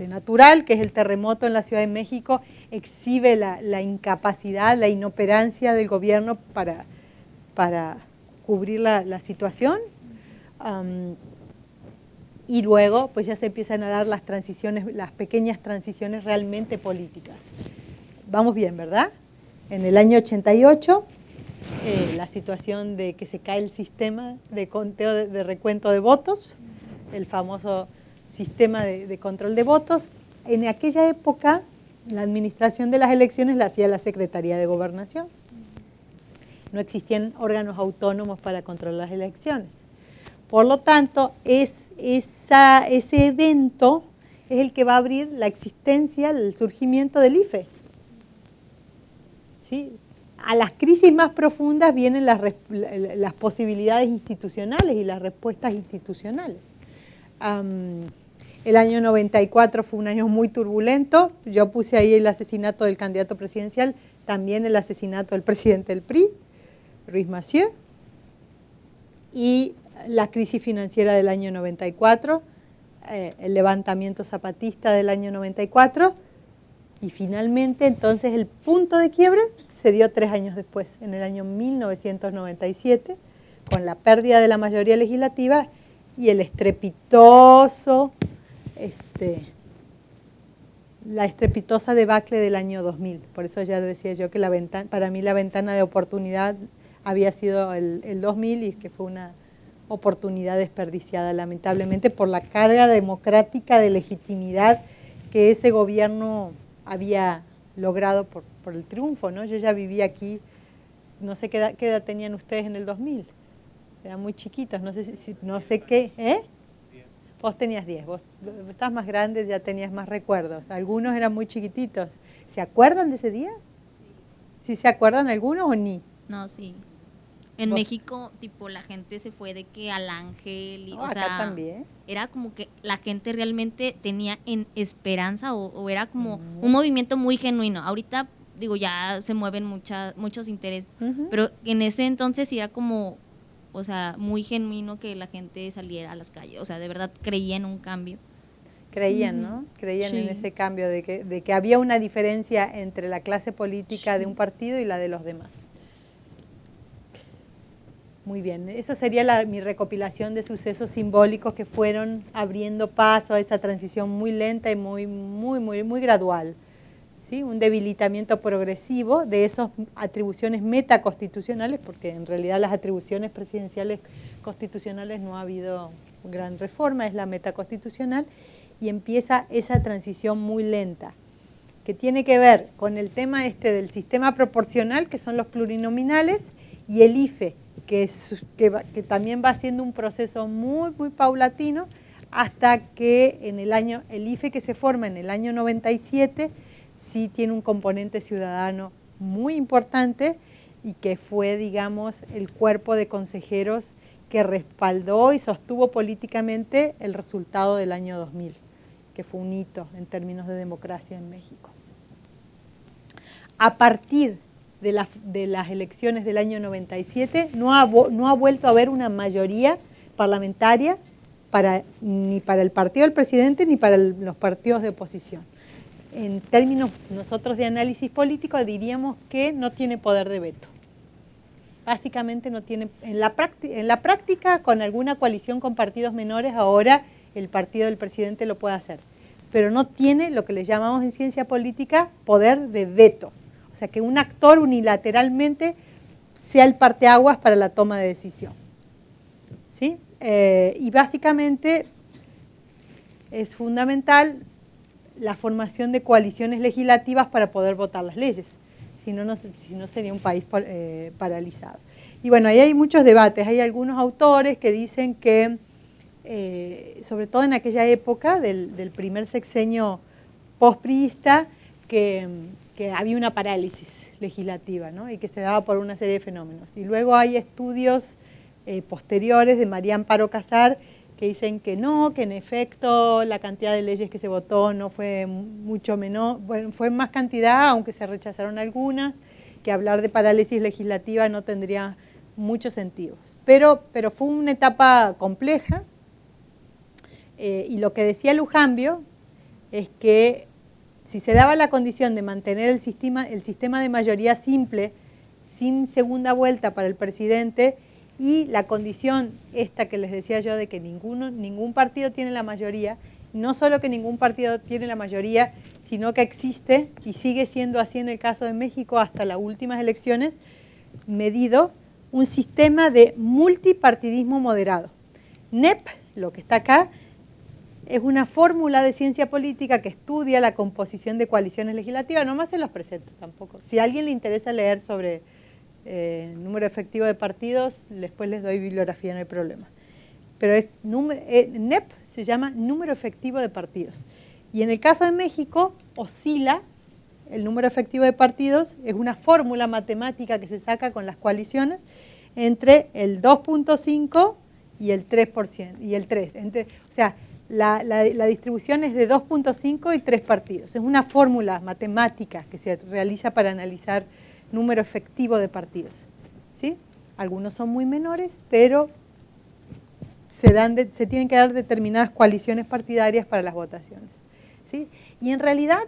S1: natural, que es el terremoto en la Ciudad de México, exhibe la incapacidad, la inoperancia del gobierno para cubrir la situación. Y luego pues ya se empiezan a dar las transiciones, las pequeñas transiciones realmente políticas. Vamos bien, ¿verdad? En el año 88, la situación de que se cae el sistema de conteo de recuento de votos, el famoso sistema de control de votos. En aquella época, la administración de las elecciones la hacía la Secretaría de Gobernación. No existían órganos autónomos para controlar las elecciones. Por lo tanto, ese evento es el que va a abrir la existencia, el surgimiento del IFE. ¿Sí? A las crisis más profundas vienen las posibilidades institucionales y las respuestas institucionales. El año 94 fue un año muy turbulento. Yo puse ahí el asesinato del candidato presidencial, también el asesinato del presidente del PRI, Ruiz Massieu, y la crisis financiera del año 94, el levantamiento zapatista del año 94, y finalmente entonces el punto de quiebre se dio 3 años después, en el año 1997, con la pérdida de la mayoría legislativa y el la estrepitosa debacle del año 2000. Por eso ya decía yo que para mí la ventana de oportunidad había sido el 2000 y que fue una oportunidad desperdiciada, lamentablemente, por la carga democrática de legitimidad que ese gobierno había logrado por el triunfo, ¿no? Yo ya viví aquí, no sé qué edad tenían ustedes en el 2000, eran muy chiquitos, no sé qué, ¿eh?
S3: 10.
S1: Vos tenías 10, vos estabas más grande, ya tenías más recuerdos, algunos eran muy chiquititos. ¿Se acuerdan de ese día? ¿Sí se acuerdan algunos o ni?
S4: No, sí. En México, tipo, la gente se fue de que al Ángel, o sea,
S1: acá también.
S4: Era como que la gente realmente tenía en esperanza o era como un movimiento muy genuino. Ahorita digo, ya se mueven muchos intereses,
S1: Ujú.
S4: pero en ese entonces sí era como, o sea, muy genuino que la gente saliera a las calles, o sea, de verdad creía en un cambio.
S1: Creían,
S4: Ujú.
S1: ¿no? Creían en
S4: Sí.
S1: ese cambio de que había una diferencia entre la clase política de un partido y la de los demás. Muy bien, esa sería mi recopilación de sucesos simbólicos que fueron abriendo paso a esa transición muy lenta y muy gradual. ¿Sí? Un debilitamiento progresivo de esas atribuciones metaconstitucionales, porque en realidad las atribuciones presidenciales constitucionales no ha habido gran reforma, es la metaconstitucional, y empieza esa transición muy lenta, que tiene que ver con el tema del sistema proporcional, que son los plurinominales, y el IFE, que también va siendo un proceso muy paulatino, hasta que el IFE que se forma en el año 97 sí tiene un componente ciudadano muy importante y que fue, digamos, el cuerpo de consejeros que respaldó y sostuvo políticamente el resultado del año 2000, que fue un hito en términos de democracia en México. A partir de las elecciones del año 97 no ha vuelto a haber una mayoría parlamentaria ni para el partido del presidente ni para los partidos de oposición. En términos nosotros de análisis político diríamos que no tiene poder de veto. Básicamente no tiene, en la práctica con alguna coalición con partidos menores ahora el partido del presidente lo puede hacer, pero no tiene lo que le llamamos en ciencia política poder de veto. O sea, que un actor unilateralmente sea el parteaguas para la toma de decisión. ¿Sí? Y básicamente es fundamental la formación de coaliciones legislativas para poder votar las leyes. Si no sería un país paralizado. Y bueno, ahí hay muchos debates. Hay algunos autores que dicen que, sobre todo en aquella época del primer sexenio postpriista, que había una parálisis legislativa, ¿no? Y que se daba por una serie de fenómenos. Y luego hay estudios posteriores de María Amparo Casar que dicen que no, que en efecto la cantidad de leyes que se votó no fue mucho menor, bueno, fue más cantidad, aunque se rechazaron algunas, que hablar de parálisis legislativa no tendría mucho sentido. Pero fue una etapa compleja, y lo que decía Lujambio es que si se daba la condición de mantener el sistema de mayoría simple, sin segunda vuelta para el presidente, y la condición esta que les decía yo de que ningún partido tiene la mayoría, no solo que ningún partido tiene la mayoría, sino que existe y sigue siendo así en el caso de México hasta las últimas elecciones, medido un sistema de multipartidismo moderado. NEP, lo que está acá, es una fórmula de ciencia política que estudia la composición de coaliciones legislativas, nomás se los presento tampoco. Si a alguien le interesa leer sobre número efectivo de partidos, después les doy bibliografía, no hay problema. Pero NEP se llama número efectivo de partidos. Y en el caso de México, oscila el número efectivo de partidos, es una fórmula matemática que se saca con las coaliciones entre el 2.5 y el 3%, y el 3. O sea, la distribución es de 2.5 y 3 partidos. Es una fórmula matemática que se realiza para analizar número efectivo de partidos. ¿Sí? Algunos son muy menores, pero se tienen que dar determinadas coaliciones partidarias para las votaciones. ¿Sí? Y en realidad,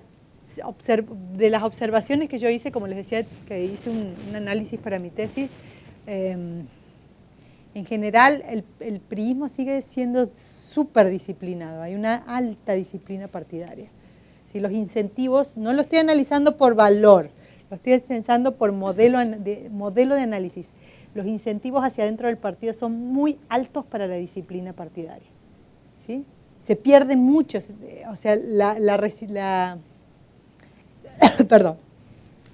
S1: de las observaciones que yo hice, como les decía, que hice un análisis para mi tesis, en general el priismo sigue siendo súper disciplinado, hay una alta disciplina partidaria. ¿Sí? Los incentivos, no lo estoy analizando por valor, lo estoy pensando por modelo de análisis. Los incentivos hacia adentro del partido son muy altos para la disciplina partidaria. ¿Sí? Se pierde mucho, o sea, perdón,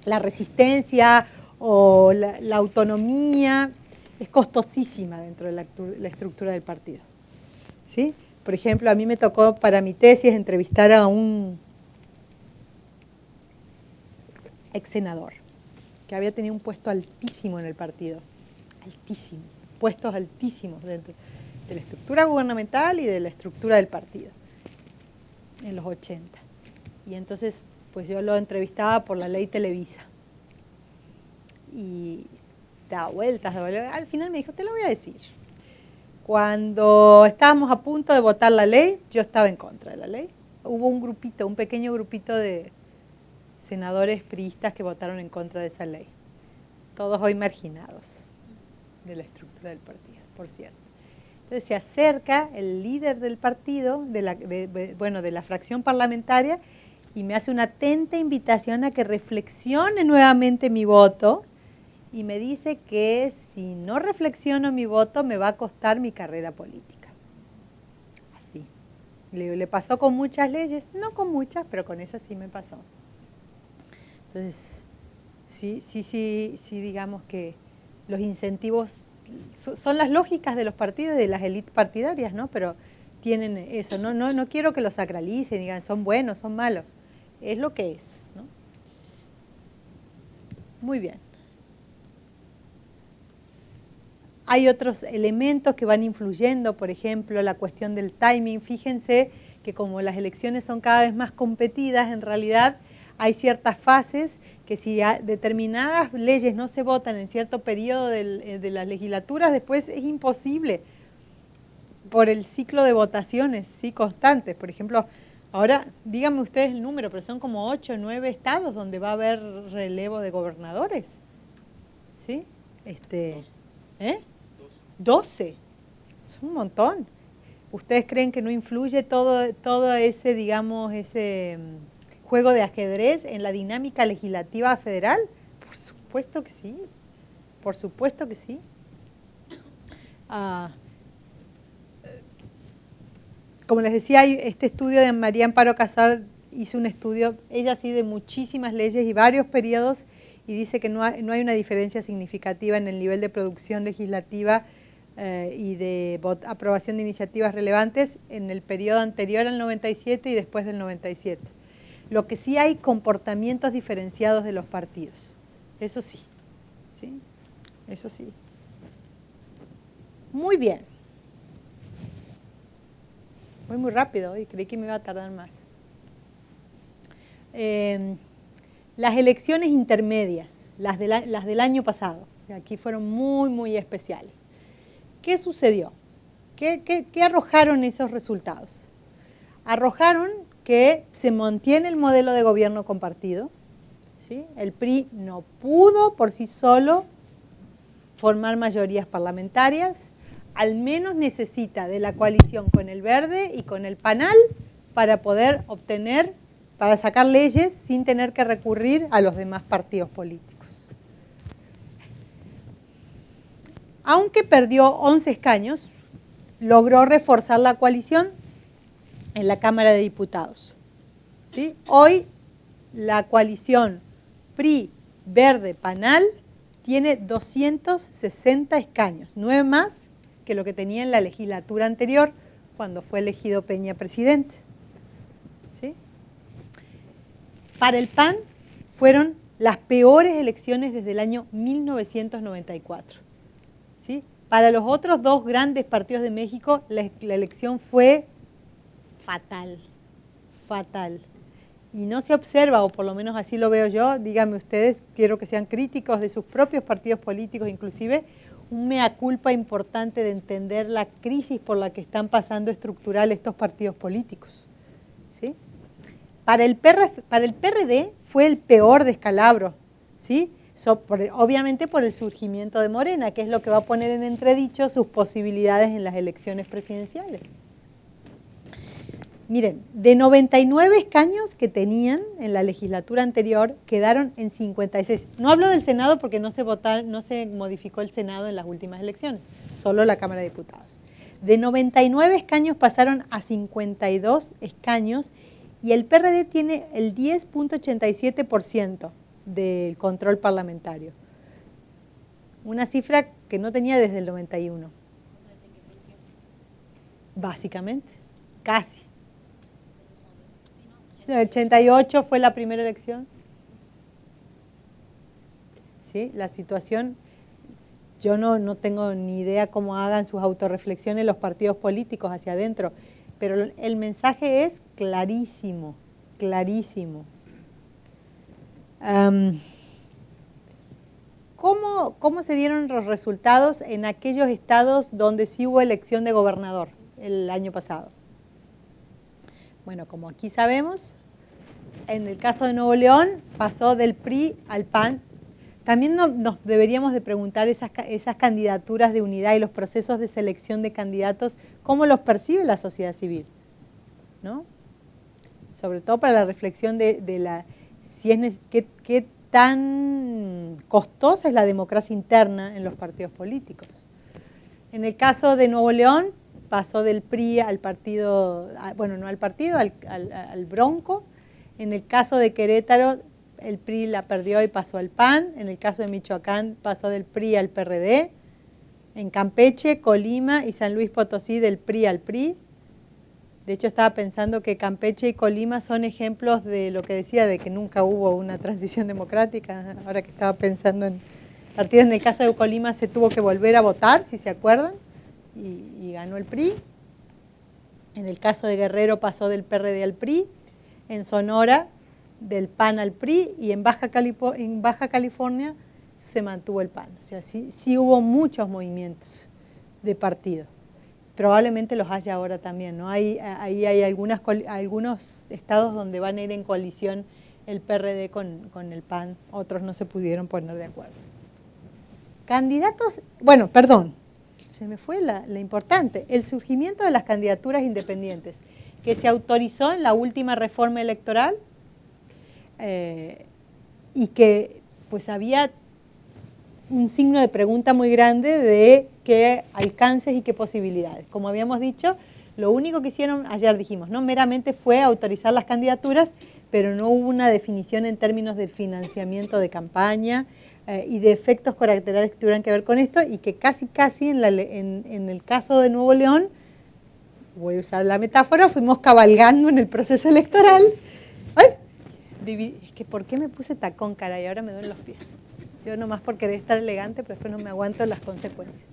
S1: la resistencia o la autonomía es costosísima dentro de la estructura del partido. ¿Sí? Por ejemplo, a mí me tocó para mi tesis entrevistar a un ex senador que había tenido un puesto altísimo en el partido, altísimo, puestos altísimos dentro de la estructura gubernamental y de la estructura del partido en los 80. Y entonces, pues yo lo entrevistaba por la ley Televisa. Y daba vueltas, al final me dijo, te lo voy a decir. Cuando estábamos a punto de votar la ley, yo estaba en contra de la ley. Hubo un grupito, un pequeño grupito de senadores priistas que votaron en contra de esa ley. Todos hoy marginados de la estructura del partido, por cierto. Entonces se acerca el líder del partido, de la fracción parlamentaria, y me hace una atenta invitación a que reflexione nuevamente mi voto, y me dice que si no reflexiono mi voto me va a costar mi carrera política. Así. Le pasó con muchas leyes, no con muchas, pero con esa sí me pasó. Entonces, sí, digamos que los incentivos son las lógicas de los partidos y de las élites partidarias, ¿no? Pero tienen eso, no quiero que lo sacralicen, digan son buenos, son malos, es lo que es, ¿no? Muy bien. Hay otros elementos que van influyendo, por ejemplo, la cuestión del timing. Fíjense que como las elecciones son cada vez más competidas, en realidad hay ciertas fases que si determinadas leyes no se votan en cierto periodo de las legislaturas, después es imposible por el ciclo de votaciones, ¿sí? Constantes. Por ejemplo, ahora díganme ustedes el número, pero son como 8 o 9 estados donde va a haber relevo de gobernadores. ¿Sí? 12. Es un montón. ¿Ustedes creen que no influye todo ese, digamos, ese juego de ajedrez en la dinámica legislativa federal? Por supuesto que sí. Por supuesto que sí. Como les decía, este estudio de María Amparo Casar hizo un estudio, ella sí, de muchísimas leyes y varios periodos, y dice que no hay una diferencia significativa en el nivel de producción legislativa y de aprobación de iniciativas relevantes en el periodo anterior al 97 y después del 97. Lo que sí hay comportamientos diferenciados de los partidos, eso sí, ¿sí? Eso sí. Muy bien. Voy muy rápido hoy, creí que me iba a tardar más. Las elecciones intermedias, las del año pasado, que aquí fueron muy, muy especiales. ¿Qué sucedió? ¿Qué arrojaron esos resultados? Arrojaron que se mantiene el modelo de gobierno compartido, ¿sí? El PRI no pudo por sí solo formar mayorías parlamentarias, al menos necesita de la coalición con el Verde y con el PANAL para poder obtener, para sacar leyes sin tener que recurrir a los demás partidos políticos. Aunque perdió 11 escaños, logró reforzar la coalición en la Cámara de Diputados. ¿Sí? Hoy la coalición PRI, Verde, PANAL tiene 260 escaños, 9 más que lo que tenía en la legislatura anterior, cuando fue elegido Peña presidente. ¿Sí? Para el PAN fueron las peores elecciones desde el año 1994. ¿Sí? Para los otros dos grandes partidos de México, la elección fue fatal, fatal. Y no se observa, o por lo menos así lo veo yo, díganme ustedes, quiero que sean críticos de sus propios partidos políticos, inclusive, un mea culpa importante de entender la crisis por la que están pasando estructural estos partidos políticos. ¿Sí? Para el PRD fue el peor descalabro, ¿sí? Obviamente por el surgimiento de Morena, que es lo que va a poner en entredicho sus posibilidades en las elecciones presidenciales. Miren, de 99 escaños que tenían en la legislatura anterior, quedaron en 56. No hablo del Senado porque no se modificó el Senado en las últimas elecciones, solo la Cámara de Diputados. De 99 escaños pasaron a 52 escaños y el PRD tiene el 10.87% del control parlamentario. Una cifra que no tenía desde el 91. Básicamente, casi. El 88 fue la primera elección. ¿Sí? La situación, yo no tengo ni idea cómo hagan sus autorreflexiones los partidos políticos hacia adentro, pero el mensaje es clarísimo, clarísimo. ¿Cómo se dieron los resultados en aquellos estados donde sí hubo elección de gobernador el año pasado? Bueno, como aquí sabemos, en el caso de Nuevo León pasó del PRI al PAN. También nos deberíamos de preguntar esas candidaturas de unidad y los procesos de selección de candidatos, ¿cómo los percibe la sociedad civil? ¿No? Sobre todo para la reflexión de qué tan costosa es la democracia interna en los partidos políticos. En el caso de Nuevo León, pasó del PRI al partido, bueno, no al partido, al Bronco. En el caso de Querétaro, el PRI la perdió y pasó al PAN. En el caso de Michoacán, pasó del PRI al PRD. En Campeche, Colima y San Luis Potosí, del PRI al PRI. De hecho, estaba pensando que Campeche y Colima son ejemplos de lo que decía, de que nunca hubo una transición democrática. Ahora que estaba pensando en partidos, en el caso de Colima se tuvo que volver a votar, si se acuerdan, y ganó el PRI. En el caso de Guerrero pasó del PRD al PRI. En Sonora, del PAN al PRI, y en Baja California se mantuvo el PAN. O sea, sí hubo muchos movimientos de partido. Probablemente los haya ahora también, ¿no? Ahí hay algunos estados donde van a ir en coalición el PRD con el PAN, otros no se pudieron poner de acuerdo. Candidatos, bueno, perdón, se me fue la importante, el surgimiento de las candidaturas independientes, que se autorizó en la última reforma electoral y que pues había un signo de pregunta muy grande de qué alcances y qué posibilidades. Como habíamos dicho, lo único que hicieron, ayer dijimos, no meramente fue autorizar las candidaturas, pero no hubo una definición en términos del financiamiento de campaña y de efectos colaterales que tuvieran que ver con esto, y que casi en el caso de Nuevo León, voy a usar la metáfora, fuimos cabalgando en el proceso electoral. ¡Ay! Es que ¿por qué me puse tacón, caray? Ahora me duelen los pies. Yo nomás por querer estar elegante, pero después no me aguanto las consecuencias.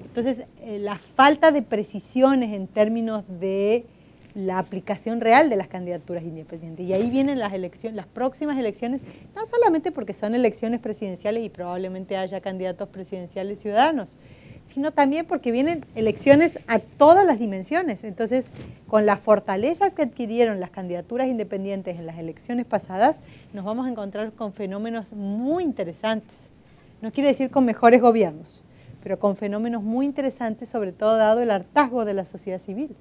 S1: Entonces, la falta de precisiones en términos de la aplicación real de las candidaturas independientes. Y ahí vienen las próximas elecciones, no solamente porque son elecciones presidenciales y probablemente haya candidatos presidenciales ciudadanos, sino también porque vienen elecciones a todas las dimensiones. Entonces, con la fortaleza que adquirieron las candidaturas independientes en las elecciones pasadas, nos vamos a encontrar con fenómenos muy interesantes. No quiere decir con mejores gobiernos, pero con fenómenos muy interesantes, sobre todo dado el hartazgo de la sociedad civil.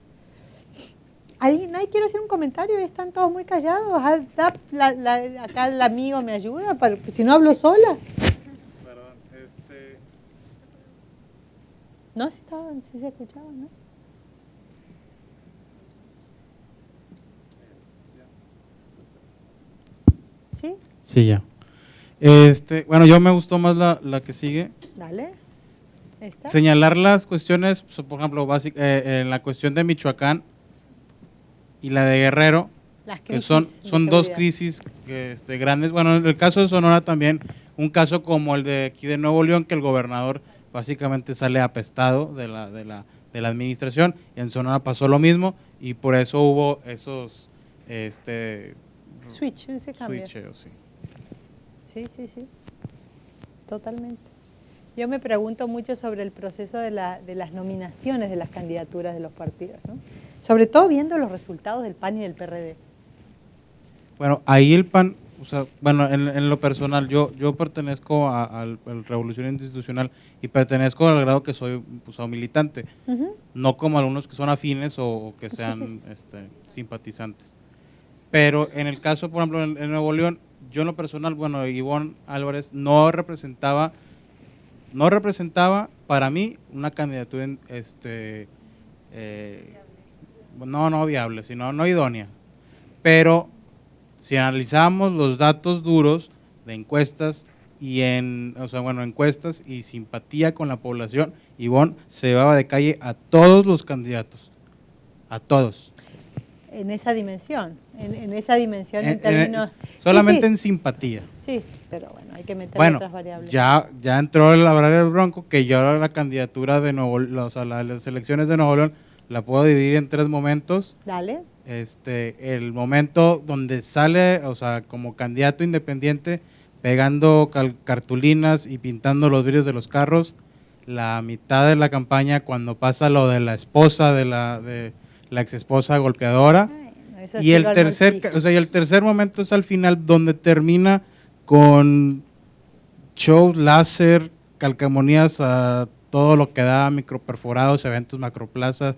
S1: ¿Nadie quiere hacer un comentario? Están todos muy callados. Acá el amigo me ayuda, si no hablo sola.
S3: Perdón,
S1: No, sí se escuchaba, ¿no? ¿Sí?
S3: Sí, ya. Bueno, yo me gustó más la que sigue.
S1: Dale. ¿Esta?
S3: Señalar las cuestiones, por ejemplo, en la cuestión de Michoacán y la de Guerrero, que son dos crisis grandes. Bueno, en el caso de Sonora también, un caso como el de aquí de Nuevo León, que el gobernador básicamente sale apestado de la administración, y en Sonora pasó lo mismo, y por eso hubo esos
S1: switch, ese cambio.
S3: Sí.
S1: Sí, totalmente. Yo me pregunto mucho sobre el proceso de las nominaciones de las candidaturas de los partidos, ¿no? Sobre todo viendo los resultados del PAN y del PRD.
S3: Bueno, ahí el PAN, o sea, bueno, en lo personal, yo pertenezco al Revolución Institucional y pertenezco al grado que soy militante, no como algunos que son afines o que sean simpatizantes. Pero en el caso, por ejemplo, en Nuevo León, yo en lo personal, bueno, Ivonne Álvarez no representaba para mí una candidatura no viable, sino no idónea. Pero si analizamos los datos duros de encuestas encuestas y simpatía con la población, Ivonne se llevaba de calle a todos los candidatos, a todos.
S1: En esa dimensión, en términos...
S3: Solamente en simpatía.
S1: Sí, pero bueno, hay que meter otras variables.
S3: Ya entró el hablar del Bronco, que ya la candidatura de las elecciones de Nuevo León la puedo dividir en 3 momentos.
S1: Dale.
S3: el momento donde sale, o sea, como candidato independiente, pegando cartulinas y pintando los vidrios de los carros, la mitad de la campaña cuando pasa lo de la esposa de la ex esposa golpeadora,
S1: Ay, no, eso
S3: y
S1: sí
S3: el
S1: lo
S3: tercer,
S1: advertí.
S3: o sea, y el tercer momento es al final donde termina con shows láser, calcamonías a todo lo que da, microperforados, eventos, macroplazas,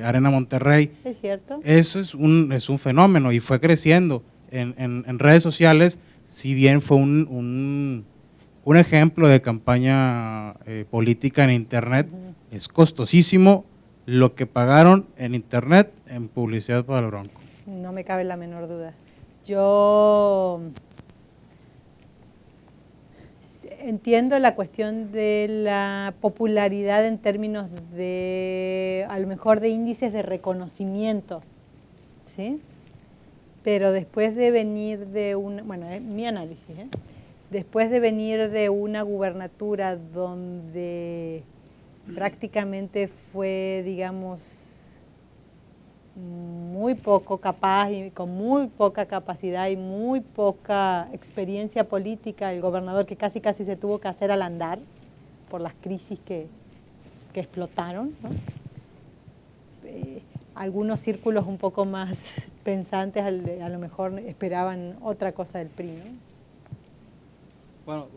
S3: Arena Monterrey.
S1: Es cierto.
S3: Eso es un fenómeno y fue creciendo en redes sociales, si bien fue un ejemplo de campaña política en internet. Es costosísimo lo que pagaron en internet en publicidad para el Bronco.
S1: No me cabe la menor duda. Yo entiendo la cuestión de la popularidad en términos de, a lo mejor, de índices de reconocimiento, ¿sí? Pero después de venir de una, bueno, es mi análisis, después de venir de una gubernatura donde prácticamente fue, digamos, muy poco capaz y con muy poca capacidad y muy poca experiencia política, el gobernador que casi se tuvo que hacer al andar por las crisis que explotaron, ¿no? Algunos círculos un poco más pensantes a lo mejor esperaban otra cosa del PRI, ¿no?
S3: Bueno,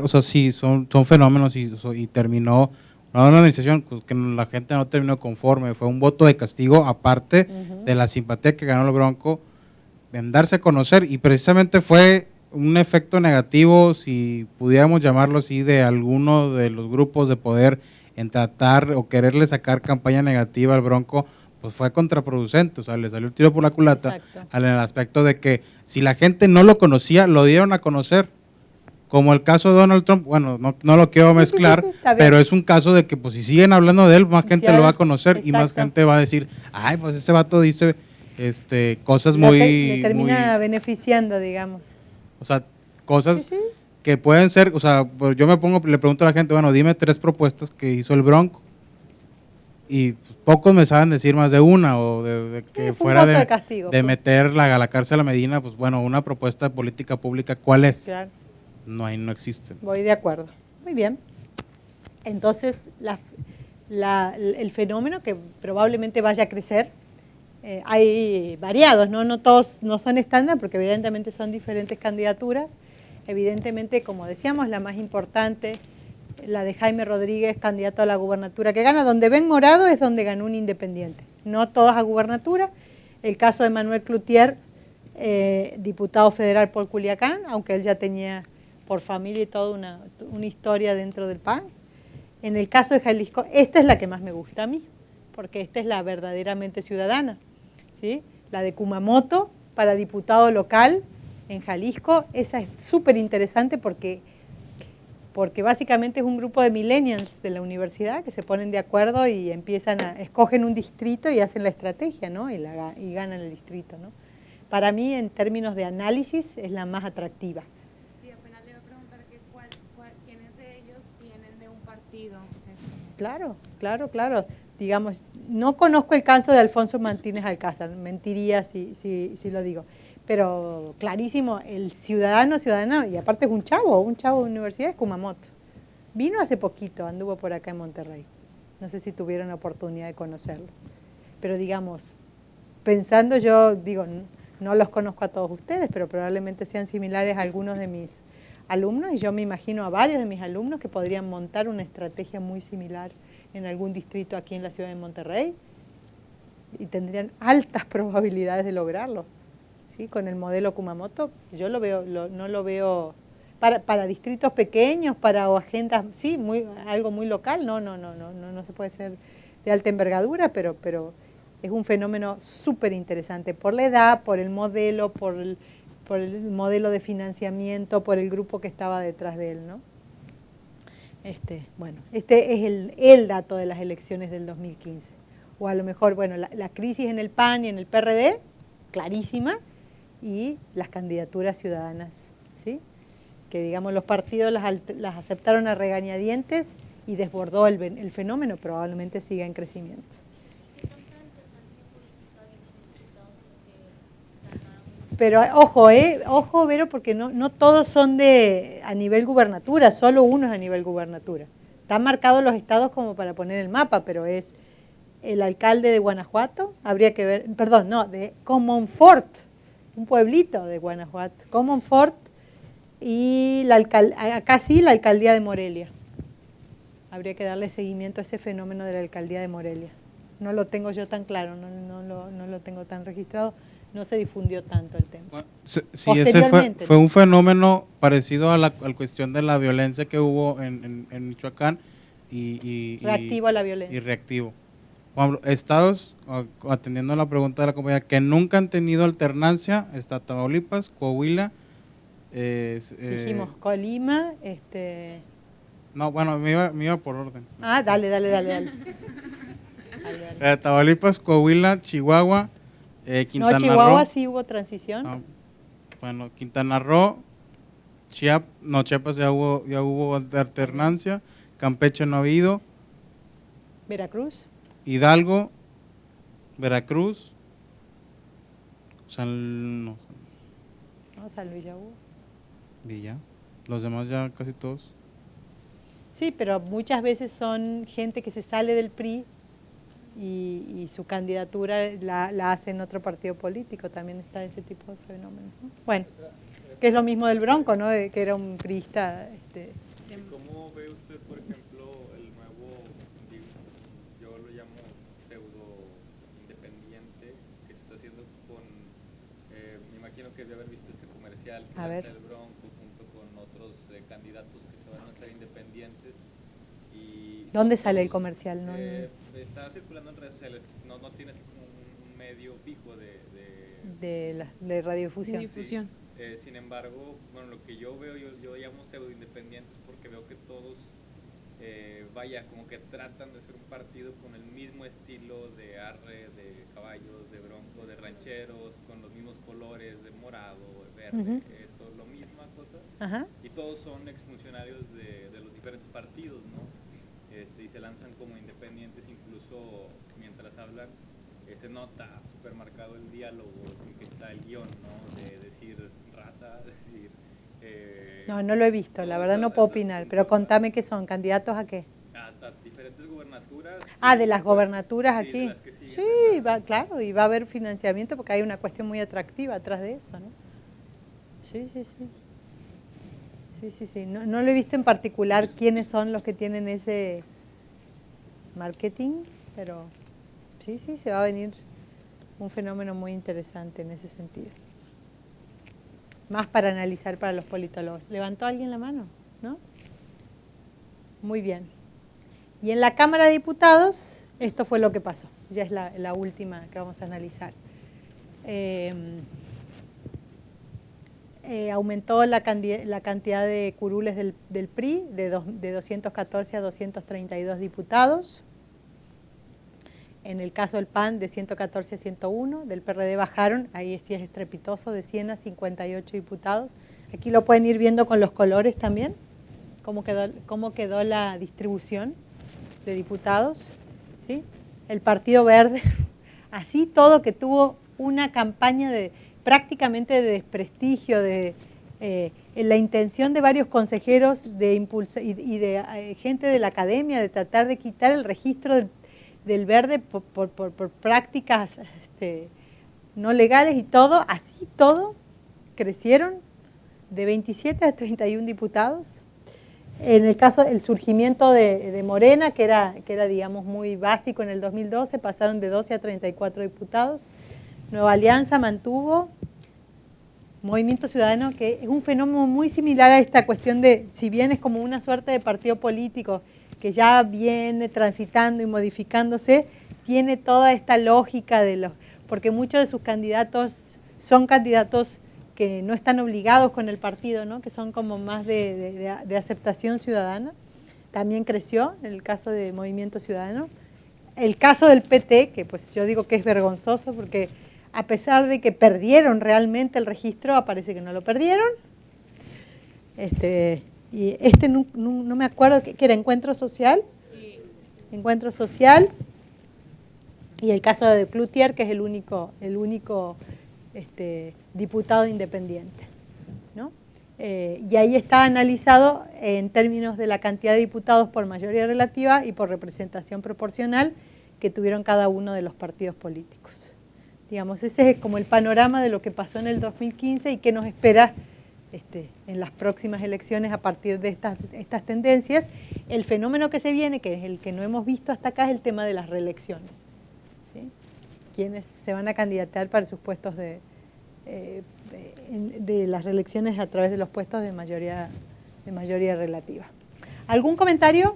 S3: o sea, sí, son fenómenos y terminó una administración que la gente no terminó conforme, fue un voto de castigo aparte de la simpatía que ganó el Bronco en darse a conocer, y precisamente fue un efecto negativo, si pudiéramos llamarlo así, de alguno de los grupos de poder en tratar o quererle sacar campaña negativa al Bronco, pues fue contraproducente, o sea, le salió el tiro por la culata.
S1: Exacto.
S3: En el aspecto de que si la gente no lo conocía, lo dieron a conocer. Como el caso de Donald Trump, bueno, no lo quiero mezclar,
S1: está bien.
S3: pero es un caso de que pues si siguen hablando de él, más gente lo va a conocer.
S1: Exacto.
S3: Y más gente va a decir, ay, pues ese vato dice cosas
S1: Le termina
S3: muy,
S1: beneficiando, digamos.
S3: o sea, cosas
S1: Sí.
S3: que pueden ser, o sea, pues yo le pregunto a la gente, bueno, dime 3 propuestas que hizo el Bronco. Y pues, pocos me saben decir más de una, o de que
S1: fue un
S3: fuera
S1: voto de castigo,
S3: de
S1: pues.
S3: meter a la cárcel a Medina, pues bueno, una propuesta de política pública, ¿cuál es?
S1: Claro.
S3: No existe.
S1: Voy de acuerdo. Muy bien. Entonces, el fenómeno que probablemente vaya a crecer, hay variados, ¿no? No todos no son estándar porque evidentemente son diferentes candidaturas. Evidentemente, como decíamos, la más importante, la de Jaime Rodríguez, candidato a la gubernatura, que gana donde ven morado es donde ganó un independiente. No todas a gubernatura. El caso de Manuel Cloutier, diputado federal por Culiacán, aunque él ya tenía por familia y toda una historia dentro del PAN. En el caso de Jalisco, esta es la que más me gusta a mí, porque esta es la verdaderamente ciudadana, ¿sí? La de Kumamoto para diputado local en Jalisco, esa es súper interesante porque básicamente es un grupo de millennials de la universidad que se ponen de acuerdo y escogen un distrito y hacen la estrategia, ¿no? Y ganan el distrito, ¿no? Para mí, en términos de análisis, es la más atractiva.
S5: ¿Quiénes de ellos vienen de un partido?
S1: Claro. Digamos, no conozco el caso de Alfonso Martínez Alcázar, mentiría si lo digo, pero clarísimo, el ciudadano, y aparte es un chavo de universidad, es Kumamoto. Vino hace poquito, anduvo por acá en Monterrey. No sé si tuvieron la oportunidad de conocerlo. Pero digamos, pensando yo, digo, no los conozco a todos ustedes, pero probablemente sean similares a algunos de mis alumnos, y yo me imagino a varios de mis alumnos que podrían montar una estrategia muy similar en algún distrito aquí en la ciudad de Monterrey y tendrían altas probabilidades de lograrlo, ¿sí? Con el modelo Kumamoto, yo no lo veo para distritos pequeños, para agendas, sí, algo muy local, no se puede ser de alta envergadura, pero es un fenómeno súper interesante por la edad, por el modelo, por el modelo de financiamiento, por el grupo que estaba detrás de él, ¿no? Bueno, este es el dato de las elecciones del 2015. O a lo mejor, bueno, la crisis en el PAN y en el PRD, clarísima, y las candidaturas ciudadanas, ¿sí? Que digamos los partidos las aceptaron a regañadientes y desbordó el fenómeno, probablemente siga en crecimiento.
S2: ¿Qué tanta alternancia política
S1: pero ojo, Vero, porque no todos son a nivel gubernatura, solo uno es a nivel gubernatura. Están marcados los estados como para poner el mapa, pero es el alcalde de Guanajuato, habría que ver, perdón, no, de Comonfort, un pueblito de Guanajuato, Comonfort, y acá sí la alcaldía de Morelia. Habría que darle seguimiento a ese fenómeno de la alcaldía de Morelia. No lo tengo yo tan claro, no lo tengo tan registrado, no se difundió tanto el tema.
S3: Bueno, sí, ese fue un fenómeno parecido a la cuestión de la violencia que hubo en Michoacán
S1: reactivo a la violencia.
S3: Y reactivo. Por ejemplo, estados, atendiendo a la pregunta de la compañía, que nunca han tenido alternancia, está Tamaulipas, Coahuila.
S1: Dijimos Colima,
S3: No, bueno, me iba por orden.
S1: Ah, dale.
S3: Tamaulipas, Coahuila, Chihuahua, Quintana Roo.
S1: No, Chihuahua sí hubo transición.
S3: No, bueno, Quintana Roo, Chiapas ya hubo alternancia, Campeche no ha habido.
S1: Veracruz.
S3: Hidalgo, Veracruz,
S1: San Luis ya hubo.
S3: Villa. Los demás ya casi todos.
S1: Sí, pero muchas veces son gente que se sale del PRI y su candidatura la hace en otro partido político. También está ese tipo de fenómenos, ¿no? Bueno, que es lo mismo del Bronco, ¿no? Que era un priista.
S6: ¿Y cómo ve usted, por ejemplo, el nuevo, yo lo llamo pseudo independiente, que se está haciendo con, me imagino que debe haber visto este comercial, que lanza el Bronco junto con otros candidatos que se van a hacer independientes? Y
S1: ¿dónde sale el comercial? ¿No?
S6: Está circulando en redes sociales, no tiene así como un medio fijo
S1: de radiodifusión.
S6: Sí. Sin embargo, bueno, lo que yo veo, yo llamo pseudo independientes porque veo que todos, como que tratan de ser un partido con el mismo estilo de arre, de caballos, de bronco, de rancheros, con los mismos colores, de morado, de verde, esto, lo misma cosa.
S1: Ajá.
S6: Y todos son exfuncionarios de los diferentes partidos, ¿no? Y se lanzan como independientes, incluso mientras hablan, se nota súper marcado el diálogo, que está el guión, ¿no? De decir raza, decir...
S1: no lo he visto, la verdad no puedo opinar, pero contame qué son, ¿candidatos a qué?
S6: A diferentes gubernaturas.
S1: De las gobernaturas aquí.
S6: De las que siguen,
S1: sí, claro, y va a haber financiamiento porque hay una cuestión muy atractiva atrás de eso, ¿no? Sí. Sí. No lo he visto en particular quiénes son los que tienen ese marketing, pero sí, se va a venir un fenómeno muy interesante en ese sentido. Más para analizar para los politólogos. ¿Levantó alguien la mano? ¿No? Muy bien. Y en la Cámara de Diputados, esto fue lo que pasó. Ya es la última que vamos a analizar. Aumentó la cantidad de curules del PRI de 214 a 232 diputados. En el caso del PAN, de 114 a 101. Del PRD bajaron, ahí sí es estrepitoso, de 100 a 58 diputados. Aquí lo pueden ir viendo con los colores también, cómo quedó la distribución de diputados, ¿sí? El Partido Verde, así todo, que tuvo una campaña prácticamente de desprestigio, la intención de varios consejeros y de gente de la academia de tratar de quitar el registro del Verde por prácticas no legales, y todo, así todo, crecieron de 27 a 31 diputados. En el caso del surgimiento de Morena, que era digamos muy básico en el 2012, pasaron de 12 a 34 diputados. Nueva Alianza mantuvo. Movimiento Ciudadano, que es un fenómeno muy similar a esta cuestión de, si bien es como una suerte de partido político que ya viene transitando y modificándose, tiene toda esta lógica porque muchos de sus candidatos son candidatos que no están obligados con el partido, ¿no? Que son como más de aceptación ciudadana. También creció en el caso de Movimiento Ciudadano. El caso del PT, que pues yo digo que es vergonzoso porque a pesar de que perdieron realmente el registro, parece que no lo perdieron. No me acuerdo, ¿qué era? ¿Encuentro Social? Sí. Encuentro Social. Y el caso de Cloutier, que es el único diputado independiente, ¿no? Y ahí está analizado en términos de la cantidad de diputados por mayoría relativa y por representación proporcional que tuvieron cada uno de los partidos políticos. Digamos, ese es como el panorama de lo que pasó en el 2015 y qué nos espera en las próximas elecciones a partir de estas tendencias. El fenómeno que se viene, que es el que no hemos visto hasta acá, es el tema de las reelecciones, ¿sí? Quienes se van a candidatar para sus puestos de las reelecciones a través de los puestos de mayoría relativa. ¿Algún comentario?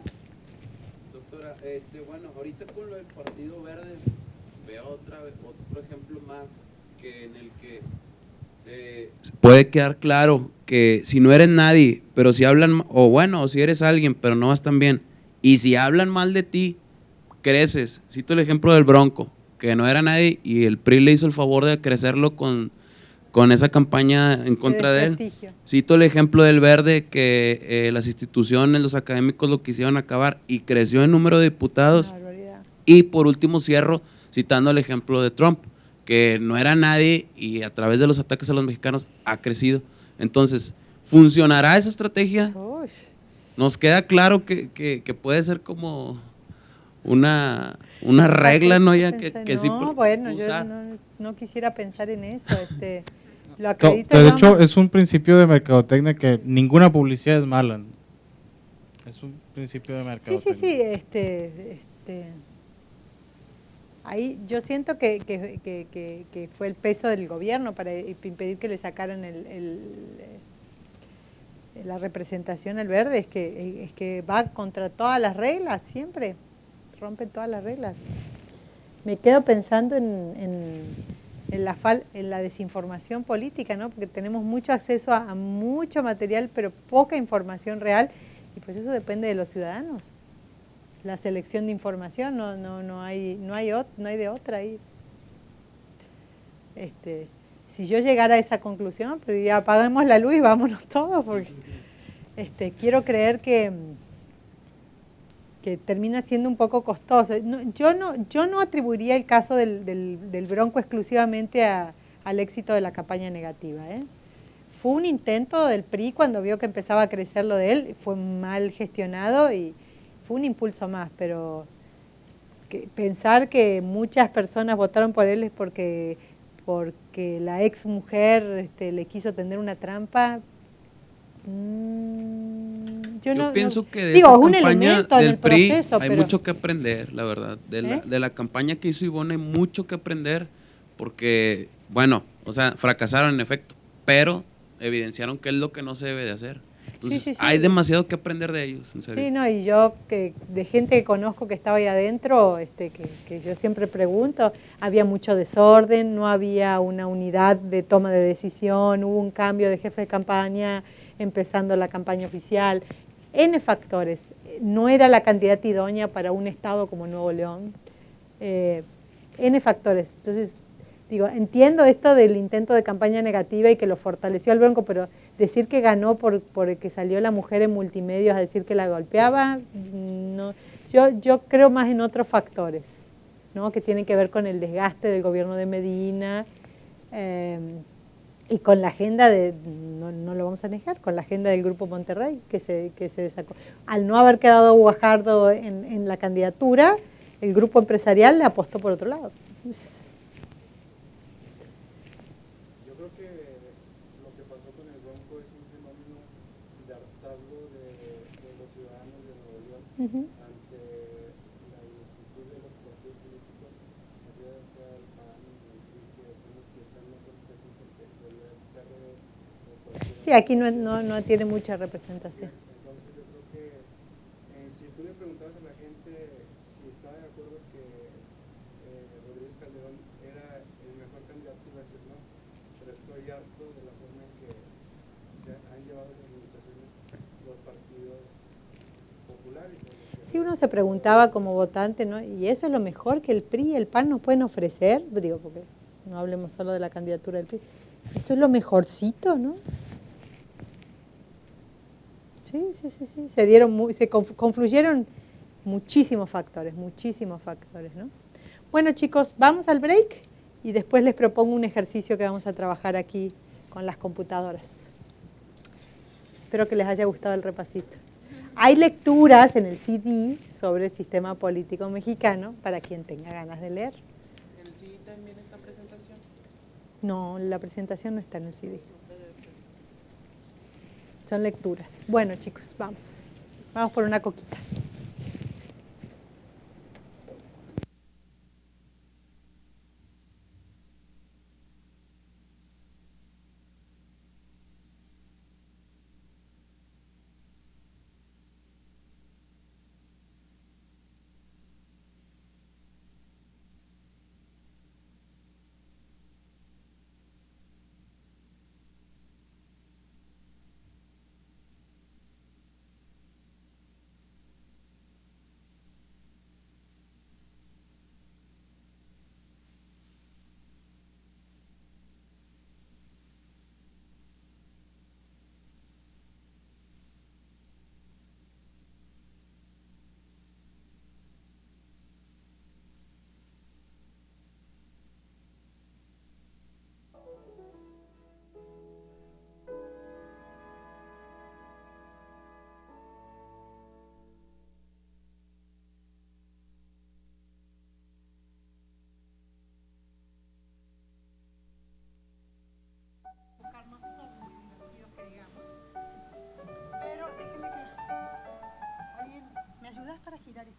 S7: Doctora, bueno, ahorita con lo del Partido Verde veo otro ejemplo más que en el que se puede quedar claro que si no eres nadie, pero si hablan, o si eres alguien, pero no vas tan bien, y si hablan mal de ti, creces. Cito el ejemplo del Bronco, que no era nadie y el PRI le hizo el favor de crecerlo con esa campaña en contra de él. Cito el ejemplo del Verde, que las instituciones, los académicos lo quisieron acabar y creció en número de diputados. Y por último cierro citando el ejemplo de Trump, que no era nadie y a través de los ataques a los mexicanos ha crecido. Entonces, ¿funcionará esa estrategia? Nos queda claro que puede ser como una regla, ¿no? Ya que sí.
S1: No, bueno, yo no quisiera pensar en eso. Lo
S3: De
S1: acredito.
S3: hecho, es un principio de mercadotecnia que ninguna publicidad es mala. Es un principio de mercadotecnia.
S1: Sí. Ahí yo siento que fue el peso del gobierno para impedir que le sacaran la representación al Verde, es que va contra todas las reglas, siempre rompe todas las reglas. Me quedo pensando en la desinformación política, ¿no? Porque tenemos mucho acceso a mucho material, pero poca información real, y pues eso depende de los ciudadanos. La selección de información no hay de otra ahí. Si yo llegara a esa conclusión, pues diría, apaguemos la luz y vámonos todos, porque quiero creer que termina siendo un poco costoso. Yo no atribuiría el caso del Bronco exclusivamente al éxito de la campaña negativa, ¿eh? Fue un intento del PRI cuando vio que empezaba a crecer lo de él, fue mal gestionado y fue un impulso más, pero pensar que muchas personas votaron por él es porque la ex mujer le quiso tender una trampa.
S7: Yo pienso que de
S1: digo,
S7: esa
S1: un
S7: campaña
S1: elemento en
S7: del
S1: el
S7: PRI
S1: proceso,
S7: hay
S1: pero
S7: mucho que aprender, la verdad. De la campaña que hizo Ivonne hay mucho que aprender porque, bueno, o sea, fracasaron en efecto, pero evidenciaron qué es lo que no se debe de hacer. Entonces,
S1: sí.
S7: hay demasiado que aprender de ellos, en serio.
S1: Sí, no, y yo de gente que conozco que estaba ahí adentro, que yo siempre pregunto, había mucho desorden, no había una unidad de toma de decisión, hubo un cambio de jefe de campaña empezando la campaña oficial, N factores, no era la candidata idónea para un estado como Nuevo León, N factores. Entonces, digo, entiendo esto del intento de campaña negativa y que lo fortaleció al Bronco, pero decir que ganó por que salió la mujer en multimedios a decir que la golpeaba, no. Yo creo más en otros factores, ¿no? Que tienen que ver con el desgaste del gobierno de Medina y con la agenda no lo vamos a negar, con la agenda del Grupo Monterrey que se sacó. Al no haber quedado Guajardo en la candidatura, el grupo empresarial le apostó por otro lado.
S8: Ante la inquietud de los partidos políticos, ya sea el PAN y el PRI, que son los que están más contentos porque el PRD.
S1: Sí, aquí no tiene mucha representación.
S8: Entonces yo creo que si tú le preguntabas a la gente si estaba de acuerdo que Rodríguez Calderón era el mejor candidato, iba a decir no, pero estoy harto de la forma en que se han llevado las limitaciones los partidos populares.
S1: Sí, uno se preguntaba como votante, ¿no? Y eso es lo mejor que el PRI y el PAN nos pueden ofrecer, digo, porque no hablemos solo de la candidatura del PRI, eso es lo mejorcito, ¿no? Sí, se confluyeron muchísimos factores, ¿no? Bueno, chicos, vamos al break y después les propongo un ejercicio que vamos a trabajar aquí con las computadoras. Espero que les haya gustado el repasito. Hay lecturas en el CD sobre el sistema político mexicano para quien tenga ganas de leer.
S9: ¿En el CD también está presentación?
S1: No, la presentación no está en el CD. Son lecturas. Bueno, chicos, vamos. Vamos por una coquita.